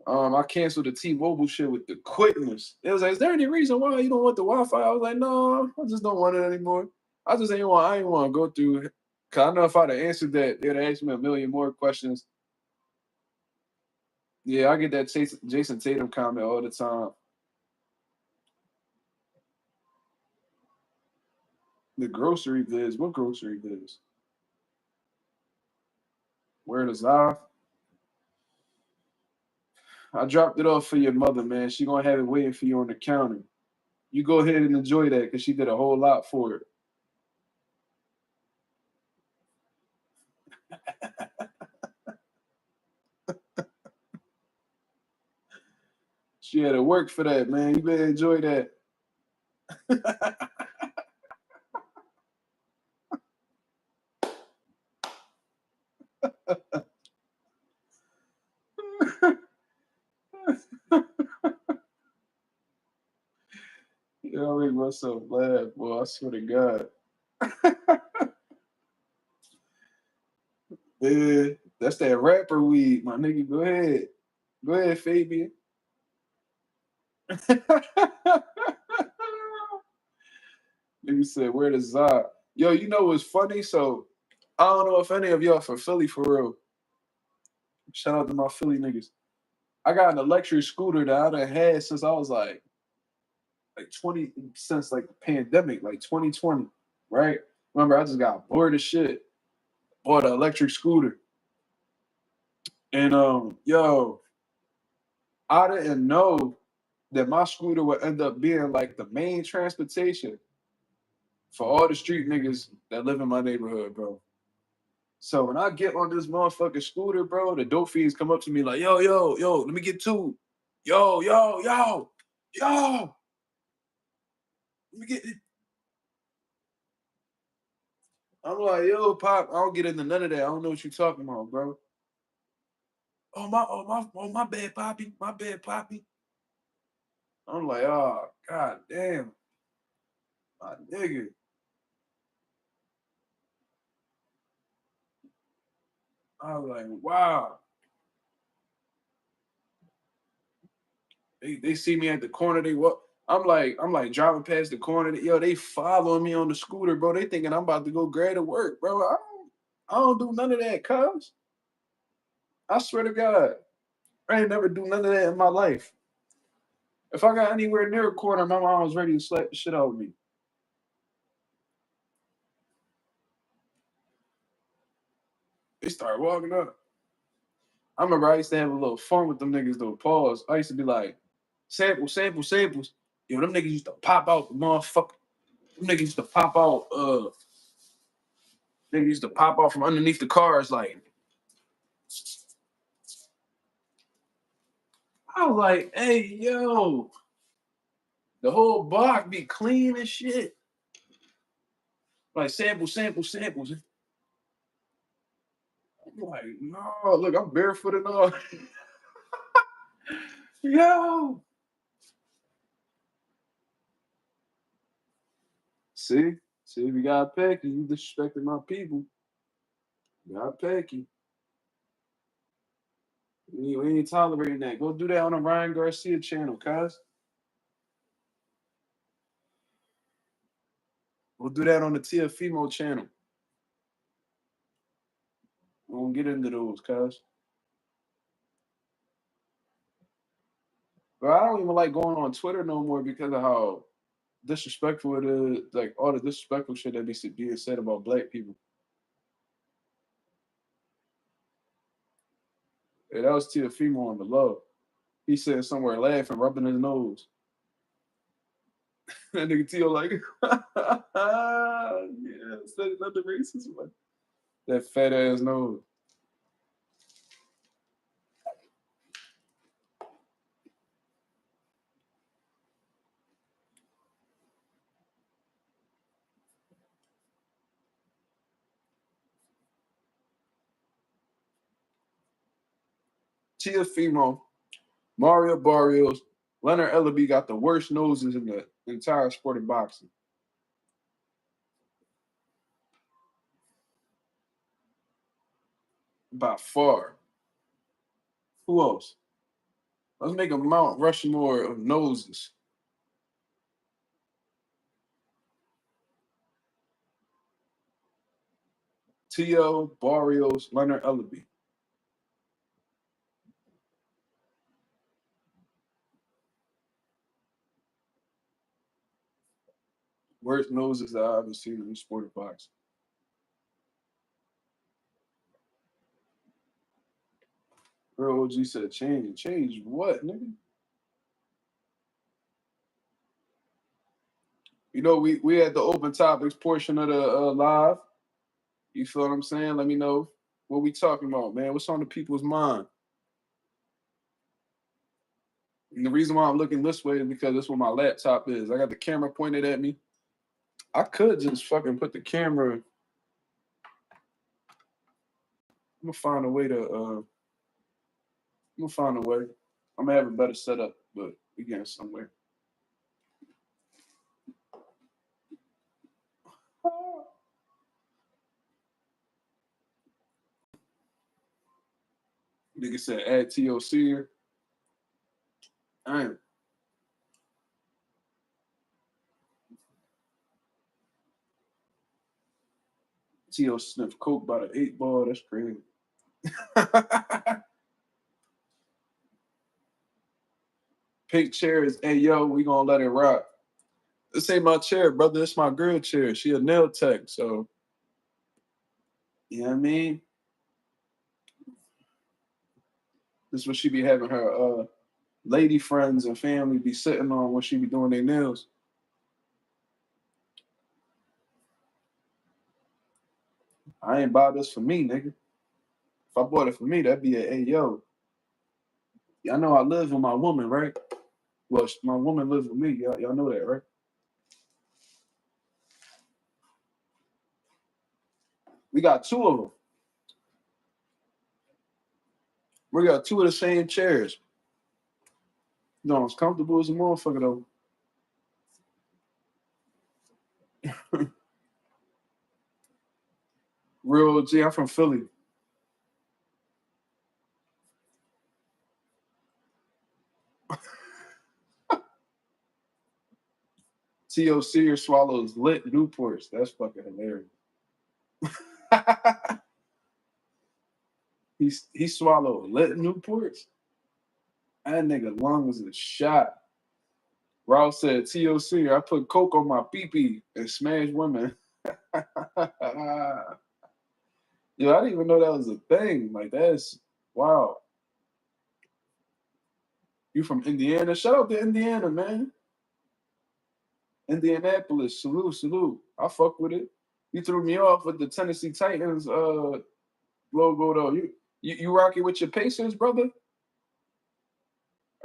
Speaker 3: I canceled the T-Mobile shit with the quickness. It was like, is there any reason why you don't want the Wi-Fi? I was like, no, I just don't want it anymore. I ain't want to go through it. Cause I know if I'd have answered that, they'd have asked me a million more questions. Yeah, I get that Jason Tatum comment all the time. The grocery biz, what grocery biz? Where does I dropped it off for your mother, man. She gonna have it waiting for you on the counter. You go ahead and enjoy that because she did a whole lot for it. She had to work for that, man. You better enjoy that. Yeah, I make myself laugh, boy. I swear to God. Yeah, that's that rapper weed, my nigga. Go ahead. Go ahead, Fabian. Nigga said, where the Zod? Yo, you know what's funny? So, I don't know if any of y'all from Philly for real. Shout out to my Philly niggas. I got an electric scooter that I done had since I was like 20, since like the pandemic, like 2020, right? Remember, I just got bored of shit. Bought an electric scooter. And yo, I didn't know that my scooter would end up being like the main transportation for all the street niggas that live in my neighborhood, bro. So when I get on this motherfucking scooter, bro, the dope fiends come up to me like, yo, let me get two. Yo, let me get it. I'm like, yo, Pop, I don't get into none of that. I don't know what you're talking about, bro. My bad, Poppy. My bad, Poppy. I'm like, oh, god damn. My nigga. I was like, wow. They see me at the corner. They walk. I'm like driving past the corner. Yo, they following me on the scooter, bro. They thinking I'm about to go grab to work, bro. I don't do none of that, cuz. I swear to God, I ain't never do none of that in my life. If I got anywhere near a corner, my mom was ready to slap the shit out of me. They started walking up. I remember I used to have a little fun with them niggas though. Pause. I used to be like, samples. Yo, them niggas used to pop out the motherfucker. Them niggas used to pop out, niggas used to pop out from underneath the cars like. I was like, hey, yo, the whole block be clean and shit. Like samples. I'm like, no, look, I'm barefoot and all. Yo. See, we got Pecky. You disrespecting my people. We got Pecky. We ain't tolerating that. Go do that on the Ryan Garcia channel, cuz. We'll do that on the Tiafimo channel. We won't get into those, cuz. But I don't even like going on Twitter no more because of how disrespectful it is. Like all the disrespectful shit that be being said about black people. Yeah, that was Tiafimo on the low. He said somewhere laughing, rubbing his nose. That nigga Tio like, yeah, it's another racist one. That fat ass nose. Tiafimo, Mario Barrios, Leonard Ellaby got the worst noses in the entire sport of boxing. By far. Who else? Let's make a Mount Rushmore of noses. Tio, Barrios, Leonard Ellaby. Worst noses that I've ever seen in the sport of boxing. Real OG said change. Change what, nigga? You know, we had the open topics portion of the live. You feel what I'm saying? Let me know what we talking about, man. What's on the people's mind? And the reason why I'm looking this way is because that's where my laptop is. I got the camera pointed at me. I could just fucking put the camera. I'm gonna find a way to. I'm gonna find a way. I'm gonna have a better setup, but we getting somewhere. Nigga said add TOC here. I ain't. T.O. sniffed coke by the 8-ball. That's crazy. Pink chair is, hey, yo, we gonna let it rock. This ain't my chair, brother. This my girl chair. She a nail tech, so. You know what I mean? This is what she be having her lady friends and family be sitting on when she be doing their nails. I ain't buy this for me, nigga. If I bought it for me, that'd be a, hey, yo. Y'all know I live with my woman, right? Well, my woman lives with me. Y'all know that, right? We got two of them. We got two of the same chairs. No, it's comfortable as a motherfucker, though. Real G, I'm from Philly. T.O. Sears swallows lit Newports. That's fucking hilarious. he swallowed lit Newports? That nigga lung was a shot. Ralph said, TOC, I put coke on my pee-pee and smash women. Yo, I didn't even know that was a thing. Like, that's wow. You from Indiana? Shout out to Indiana, man. Indianapolis, salute. I fuck with it. You threw me off with the Tennessee Titans logo though. You rocking with your Pacers, brother?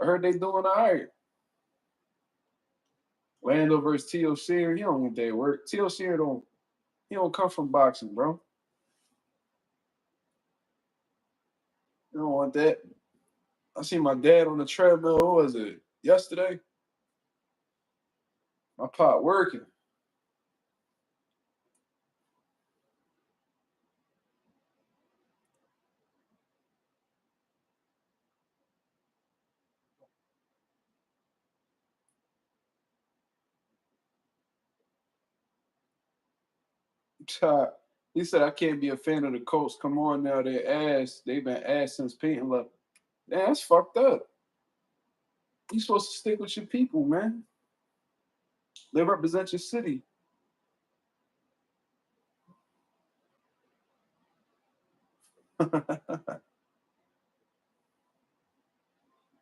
Speaker 3: I heard they doing all right. Lando versus TOC, he don't want that work. TOC don't come from boxing, bro. You don't want that. I seen my dad on the treadmill. What was it? Yesterday? My pot working. He said I can't be a fan of the Colts. Come on now, they've been ass since Peyton left. Man, that's fucked up. You supposed to stick with your people, man. They represent your city.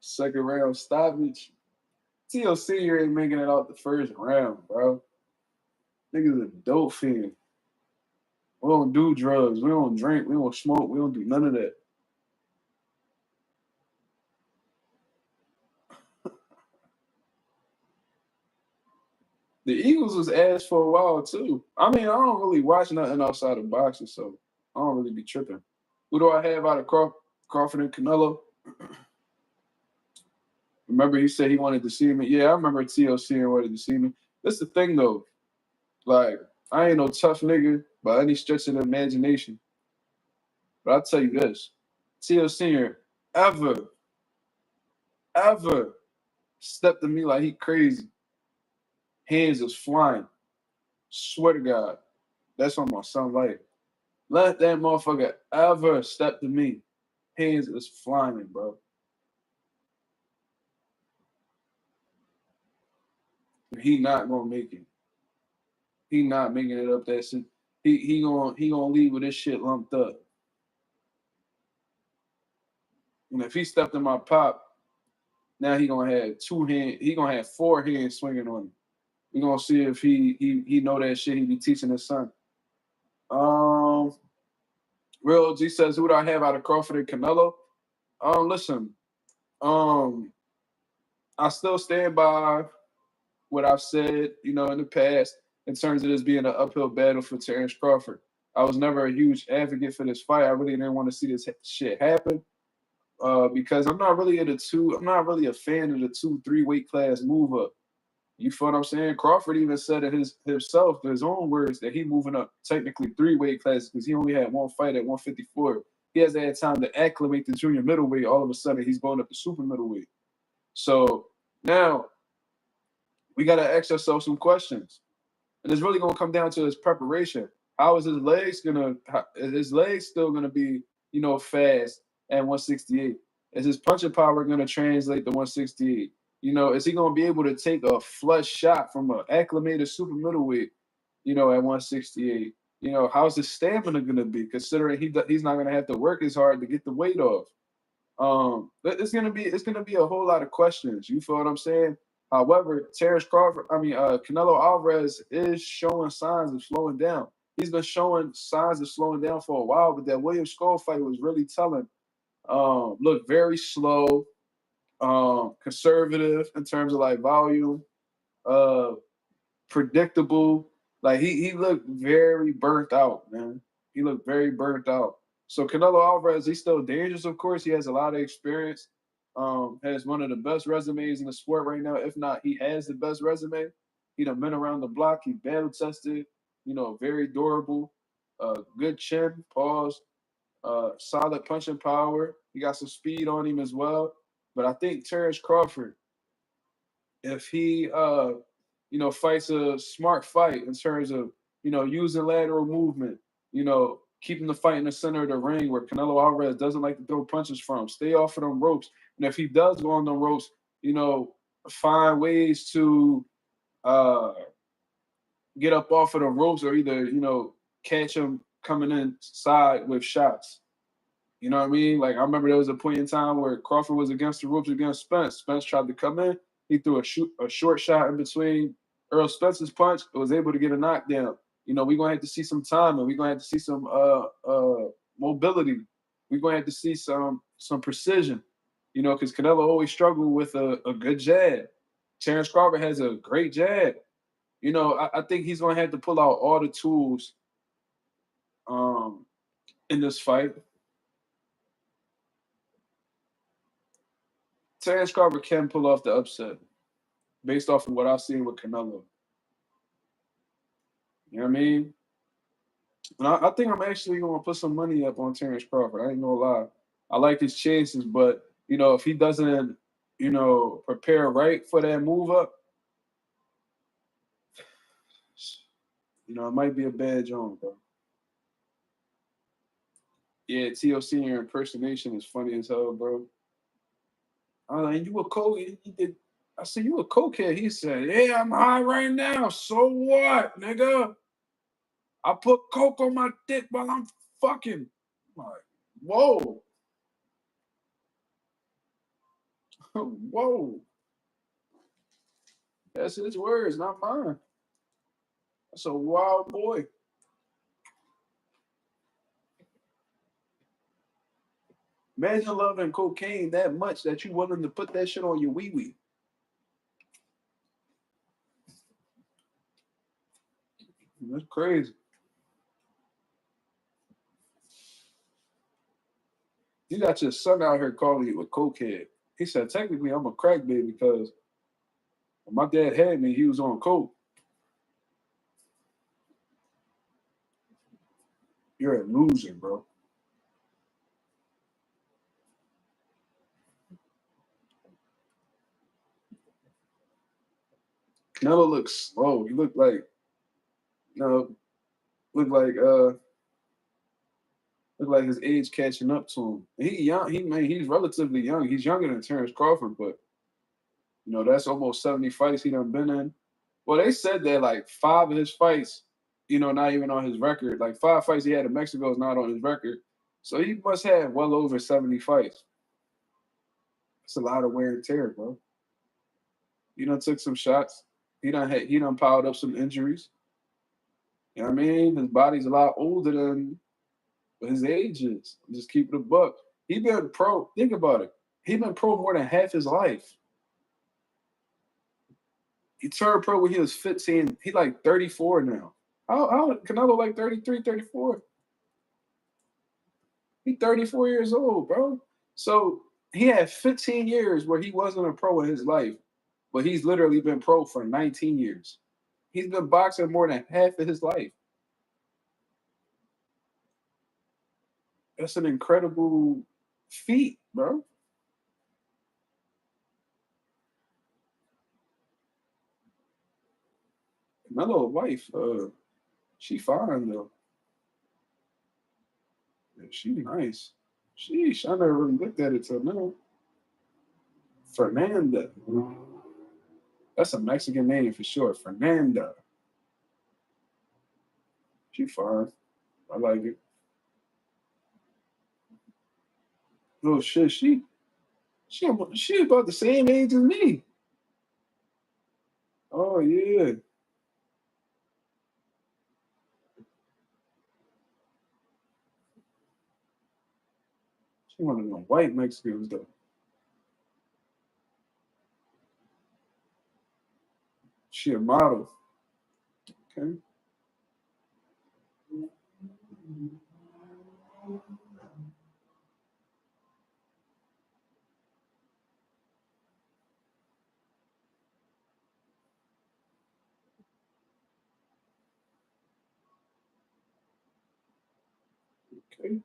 Speaker 3: Second round stoppage. TLC here ain't making it out the first round, bro. Niggas a dope fiend. We don't do drugs. We don't drink. We don't smoke. We don't do none of that. The Eagles was ass for a while too. I mean, I don't really watch nothing outside of boxing, so I don't really be tripping. Who do I have out of Crawford and Canelo? Remember, he said he wanted to see me. Yeah, I remember TLC and wanted to see me. That's the thing, though. Like, I ain't no tough nigga by any stretch of the imagination. But I'll tell you this. TLC ever stepped to me like he crazy. Hands is flying. Swear to God. That's on my son life. Let that motherfucker ever step to me. Hands is flying, bro. He not gonna make it. He not making it up that soon. He gonna leave with this shit lumped up. And if he stepped in my pop, now he gonna have two hands. He gonna have four hands swinging on him. We gonna see if he know that shit he be teaching his son. Real G says, who do I have out of Crawford and Canelo? Listen, I still stand by what I've said, in the past in terms of this being an uphill battle for Terrence Crawford. I was never a huge advocate for this fight. I really didn't want to see this shit happen because I'm not really a fan of the 2-3 weight class move up. You feel what I'm saying? Crawford even said it himself, in his own words, that he moving up technically 3 weight classes because he only had one fight at 154. He hasn't had time to acclimate to junior middleweight. All of a sudden, he's going up to super middleweight. So now we got to ask ourselves some questions. And it's really going to come down to his preparation. How is his legs still going to be, fast at 168? Is his punching power going to translate to 168? Is he going to be able to take a flush shot from an acclimated super middleweight, at 168? How's his stamina going to be, considering he's not going to have to work as hard to get the weight off? It's going to be a whole lot of questions. You feel what I'm saying? However, Canelo Alvarez is showing signs of slowing down. He's been showing signs of slowing down for a while, but that William Skull fight was really telling. Looked very slow, conservative in terms of like volume, predictable. Like he looked very burnt out, man. He looked very burnt out. So Canelo Alvarez, he's still dangerous, of course. He has a lot of experience. Has one of the best resumes in the sport right now. If not, he has the best resume. He done been around the block. He battle tested. Very durable. Good chin, pause. Solid punching power. He got some speed on him as well. But I think Terrence Crawford, if he fights a smart fight in terms of using lateral movement, keeping the fight in the center of the ring where Canelo Alvarez doesn't like to throw punches from, stay off of them ropes. And if he does go on the ropes, find ways to get up off of the ropes or either, catch him coming inside with shots. You know what I mean? Like, I remember there was a point in time where Crawford was against the ropes against Spence. Spence tried to come in. He threw a short shot in between Earl Spence's punch. Was able to get a knockdown. We're going to have to see some time, and we're going to have to see some mobility. We're going to have to see some precision, because Canelo always struggled with a good jab. Terrence Crawford has a great jab. I think he's going to have to pull out all the tools in this fight. Terrence Crawford can pull off the upset based off of what I've seen with Canelo. You know what I mean? And I think I'm actually going to put some money up on Terrence Crawford. I ain't going to lie. I like his chances, but, if he doesn't, prepare right for that move up, it might be a bad joint, bro. Yeah, TLC in your impersonation is funny as hell, bro. And you a coke? I said, you a cokehead? He said, yeah, I'm high right now. So what, nigga? I put coke on my dick while I'm fucking. I'm like, whoa. Whoa. That's his words, not mine. That's a wild boy. Imagine loving cocaine that much that you willing to put that shit on your wee-wee. That's crazy. You got your son out here calling you a cokehead. He said, technically, I'm a crack baby because when my dad had me, he was on coke. You're a loser, bro. Canelo looks slow. He looked like, look like his age catching up to him. He young. He's relatively young. He's younger than Terrence Crawford, but that's almost 70 fights he done been in. Well, they said that like 5 of his fights, not even on his record. Like 5 fights he had in Mexico is not on his record. So he must have well over 70 fights. It's a lot of wear and tear, bro. He done took some shots. He done piled up some injuries. You know what I mean? His body's a lot older than his age is. Just keep it a buck. He been pro. Think about it. He been pro more than half his life. He turned pro when he was 15. He like 34 now. How Canelo like 33, 34? He 34 years old, bro. So he had 15 years where he wasn't a pro in his life, but he's literally been pro for 19 years. He's been boxing more than half of his life. That's an incredible feat, bro. Canelo wife, she fine though. Yeah, she nice. Sheesh, I never really looked at it till now. Fernanda. That's a Mexican name for sure. Fernanda. She fine. I like it. Oh shit, she about the same age as me. Oh yeah. She one of them white Mexicans though. She a model. Okay. Okay.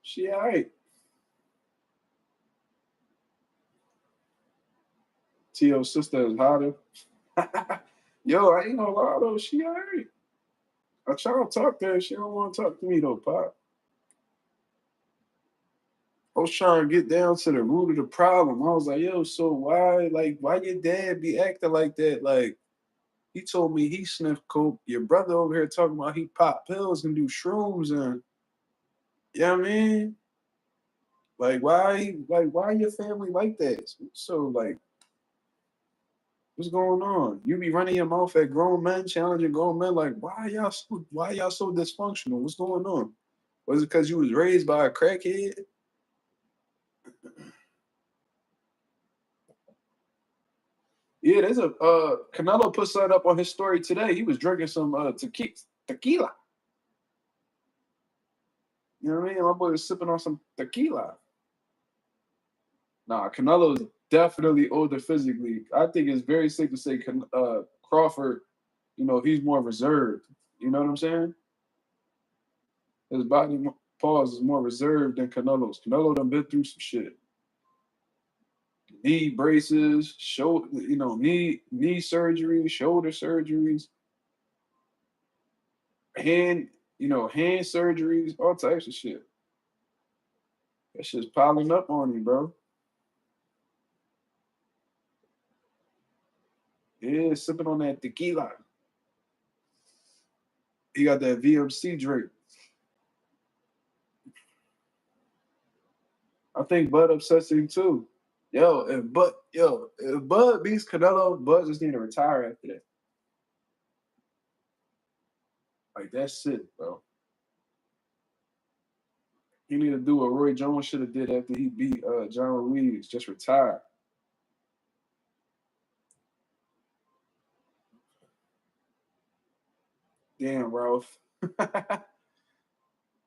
Speaker 3: She all right. T.O.'s sister is hotter. Yo, I ain't gonna lie though, she alright. I try to talk to her. She don't want to talk to me though, Pop. I was trying to get down to the root of the problem. I was like, yo, so why your dad be acting like that? Like, he told me he sniffed coke. Your brother over here talking about he pop pills and do shrooms and you know what I mean? Why your family like that? So like, what's going on? You be running your mouth at grown men, challenging grown men, like why y'all so dysfunctional? What's going on? Was it because you was raised by a crackhead? Yeah, there's a Canelo put something up on his story today. He was drinking some tequila. You know what I mean? My boy was sipping on some tequila. Nah, Canelo is definitely older physically. I think it's very safe to say Crawford, he's more reserved. You know what I'm saying? His body pause is more reserved than Canelo's. Canelo done been through some shit. Knee braces, knee surgery, shoulder surgeries, hand hand surgeries, all types of shit. That shit's piling up on you, bro. Yeah, sipping on that tequila. He got that VMC drink. I think Bud upsets him too. If Bud beats Canelo, Bud just need to retire after that. Like that's it, bro. He need to do what Roy Jones should have did after he beat John Ruiz. Just retire. Damn, Ralph.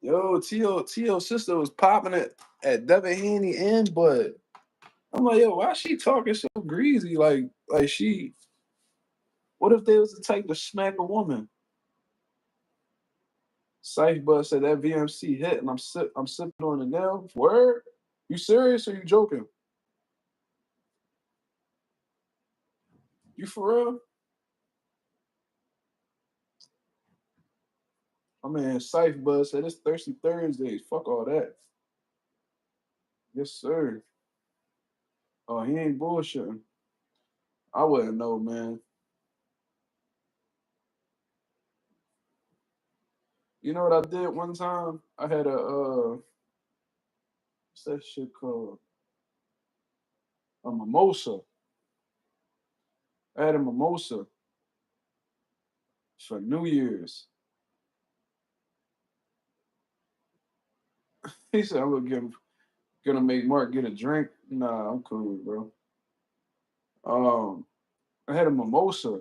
Speaker 3: Yo, T.O. sister was popping it at Devin, Haney, and Bud. I'm like, yo, why she talking so greasy? Like she. What if they was the type to smack a woman? Safe Bud said that VMC hit, and I'm sipping on it now. Word? You serious or you joking? You for real? I mean, Safe Bud said it's Thirsty Thursdays. Fuck all that. Yes, sir. Oh, he ain't bullshitting. I wouldn't know, man. You know what I did one time? I had what's that shit called? A mimosa. I had a mimosa for New Year's. He said, gonna make Mark get a drink. Nah, I'm cool, bro. I had a mimosa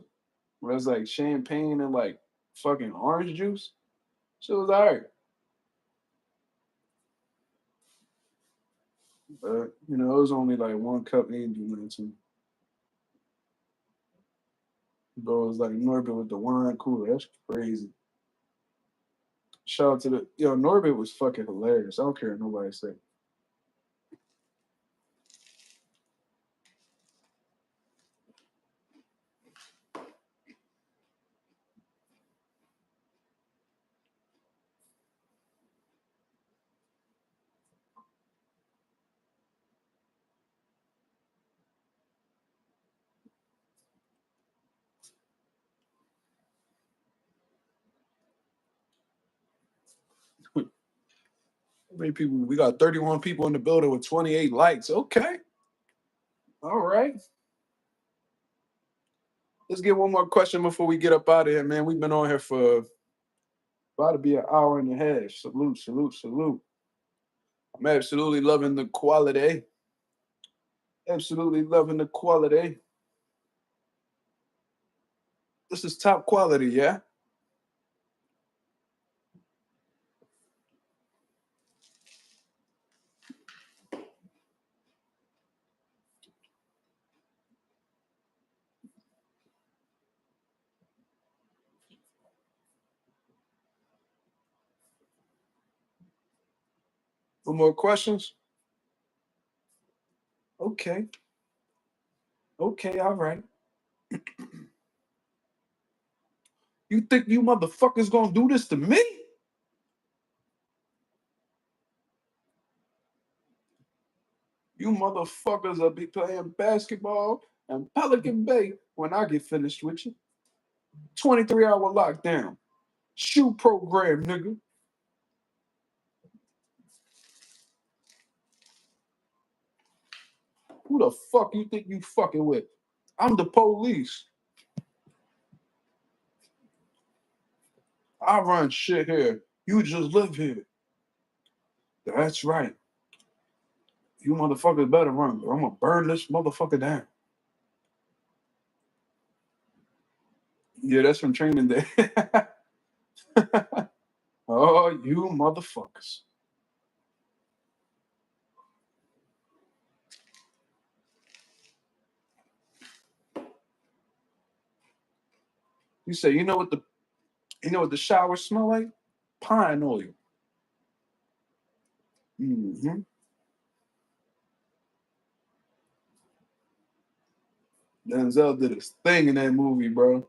Speaker 3: where it was like champagne and like fucking orange juice. Shit was alright. But it was only like one cup and ain't do nothing to me. Bro, it was like Norbit with the wine cooler. That's crazy. Shout out to Norbit was fucking hilarious. I don't care what nobody say. How many people? We got 31 people in the building with 28 likes. Okay. All right. Let's get one more question before we get up out of here, man. We've been on here for about to be an hour and a half. Salute, salute, salute. I'm absolutely loving the quality. Absolutely loving the quality. This is top quality, yeah? No more questions? Okay. Okay, all right. You think you motherfuckers gonna do this to me? You motherfuckers will be playing basketball and Pelican Bay when I get finished with you. 23-hour lockdown. Shoe program, nigga. Who the fuck you think you fucking with? I'm the police. I run shit here. You just live here. That's right. You motherfuckers better run, or I'm gonna burn this motherfucker down. Yeah, that's from training day. Oh, you motherfuckers. You say, you know what the showers smell like? Pine oil. Mm-hmm. Denzel did his thing in that movie, bro.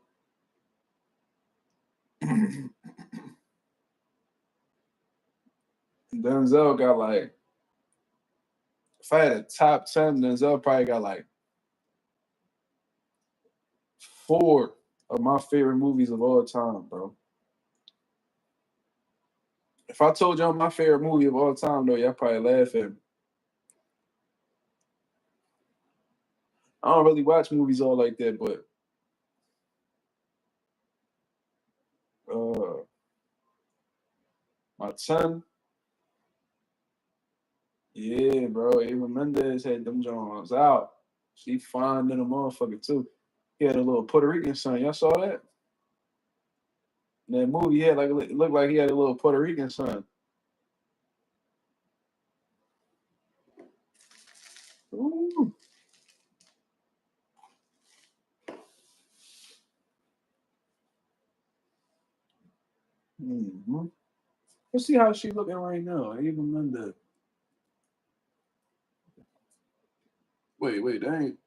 Speaker 3: Denzel got like, if I had a top 10, Denzel probably got like 4 of my favorite movies of all time, bro. If I told y'all my favorite movie of all time, though, y'all probably laugh at me. I don't really watch movies all like that, but uh my 10, yeah, bro. Eva Mendes had them Jones out. She fine than a motherfucker too. He had a little Puerto Rican son. Y'all saw that? In that movie, yeah, like it looked like he had a little Puerto Rican son. Ooh. Mm-hmm. Let's see how she looking right now. Eva Mendes. Wait, that ain't.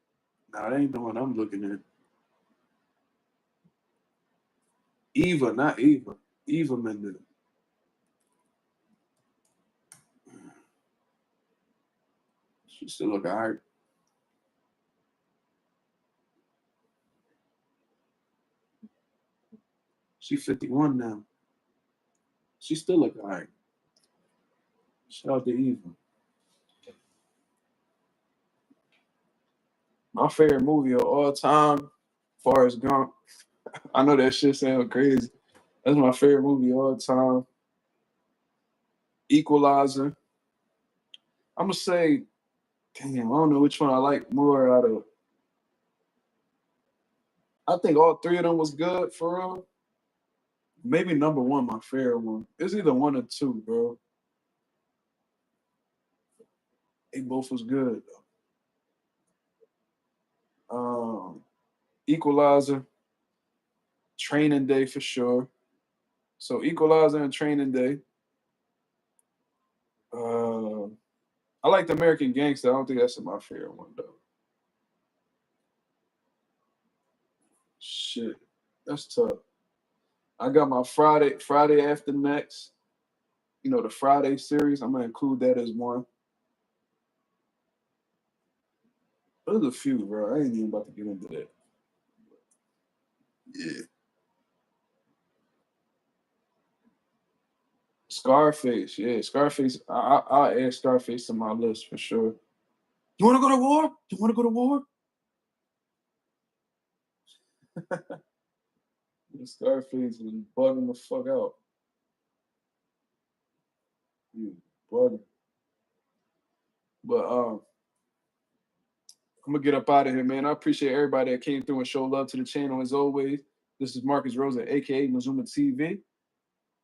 Speaker 3: Nah, that ain't the one I'm looking at. Eva, not Eva. Eva Mendes. She still look alright. She 51 now. She still look alright. Shout out to Eva. My favorite movie of all time, Forrest Gump. I know that shit sounds crazy. That's my favorite movie of all time. Equalizer. I'm gonna say, damn, I don't know which one I like more out of. I think all 3 of them was good for real. Maybe number one, my favorite one. It's either 1 or 2, bro. They both was good. Equalizer, Training Day for sure. So Equalizer and Training Day. Uh, I like the American Gangster. I don't think that's my favorite one though. Shit, that's tough. I got my Friday after next. You know the Friday series. I'm gonna include that as one. There's a few, bro. I ain't even about to get into that. Yeah. Scarface, yeah, Scarface. I'll add Scarface to my list for sure. You want to go to war? You want to go to war? Scarface was bugging the fuck out. You bugging. But I'm gonna get up out of here, man. I appreciate everybody that came through and showed love to the channel as always. This is Marcus Rosa, aka Mazuma TV.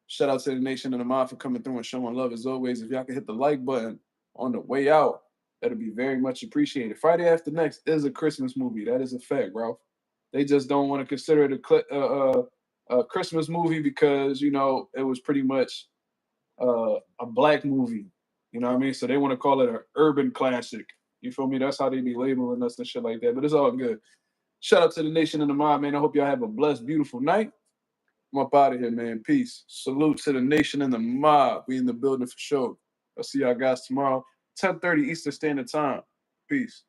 Speaker 3: Shout out to the nation and the mob for coming through and showing love as always. If y'all can hit the like button on the way out, that'll be very much appreciated. Friday After Next is a Christmas movie. That is a fact, bro. They just don't want to consider it a Christmas movie because you know it was pretty much a black movie. You know what I mean? So they want to call it an urban classic. You feel me? That's how they be labeling us and shit like that. But it's all good. Shout out to the nation and the mob, man. I hope y'all have a blessed, beautiful night. I'm up out of here, man. Peace. Salute to the nation and the mob. We in the building for sure. I'll see y'all guys tomorrow, 10:30 Eastern Standard Time. Peace.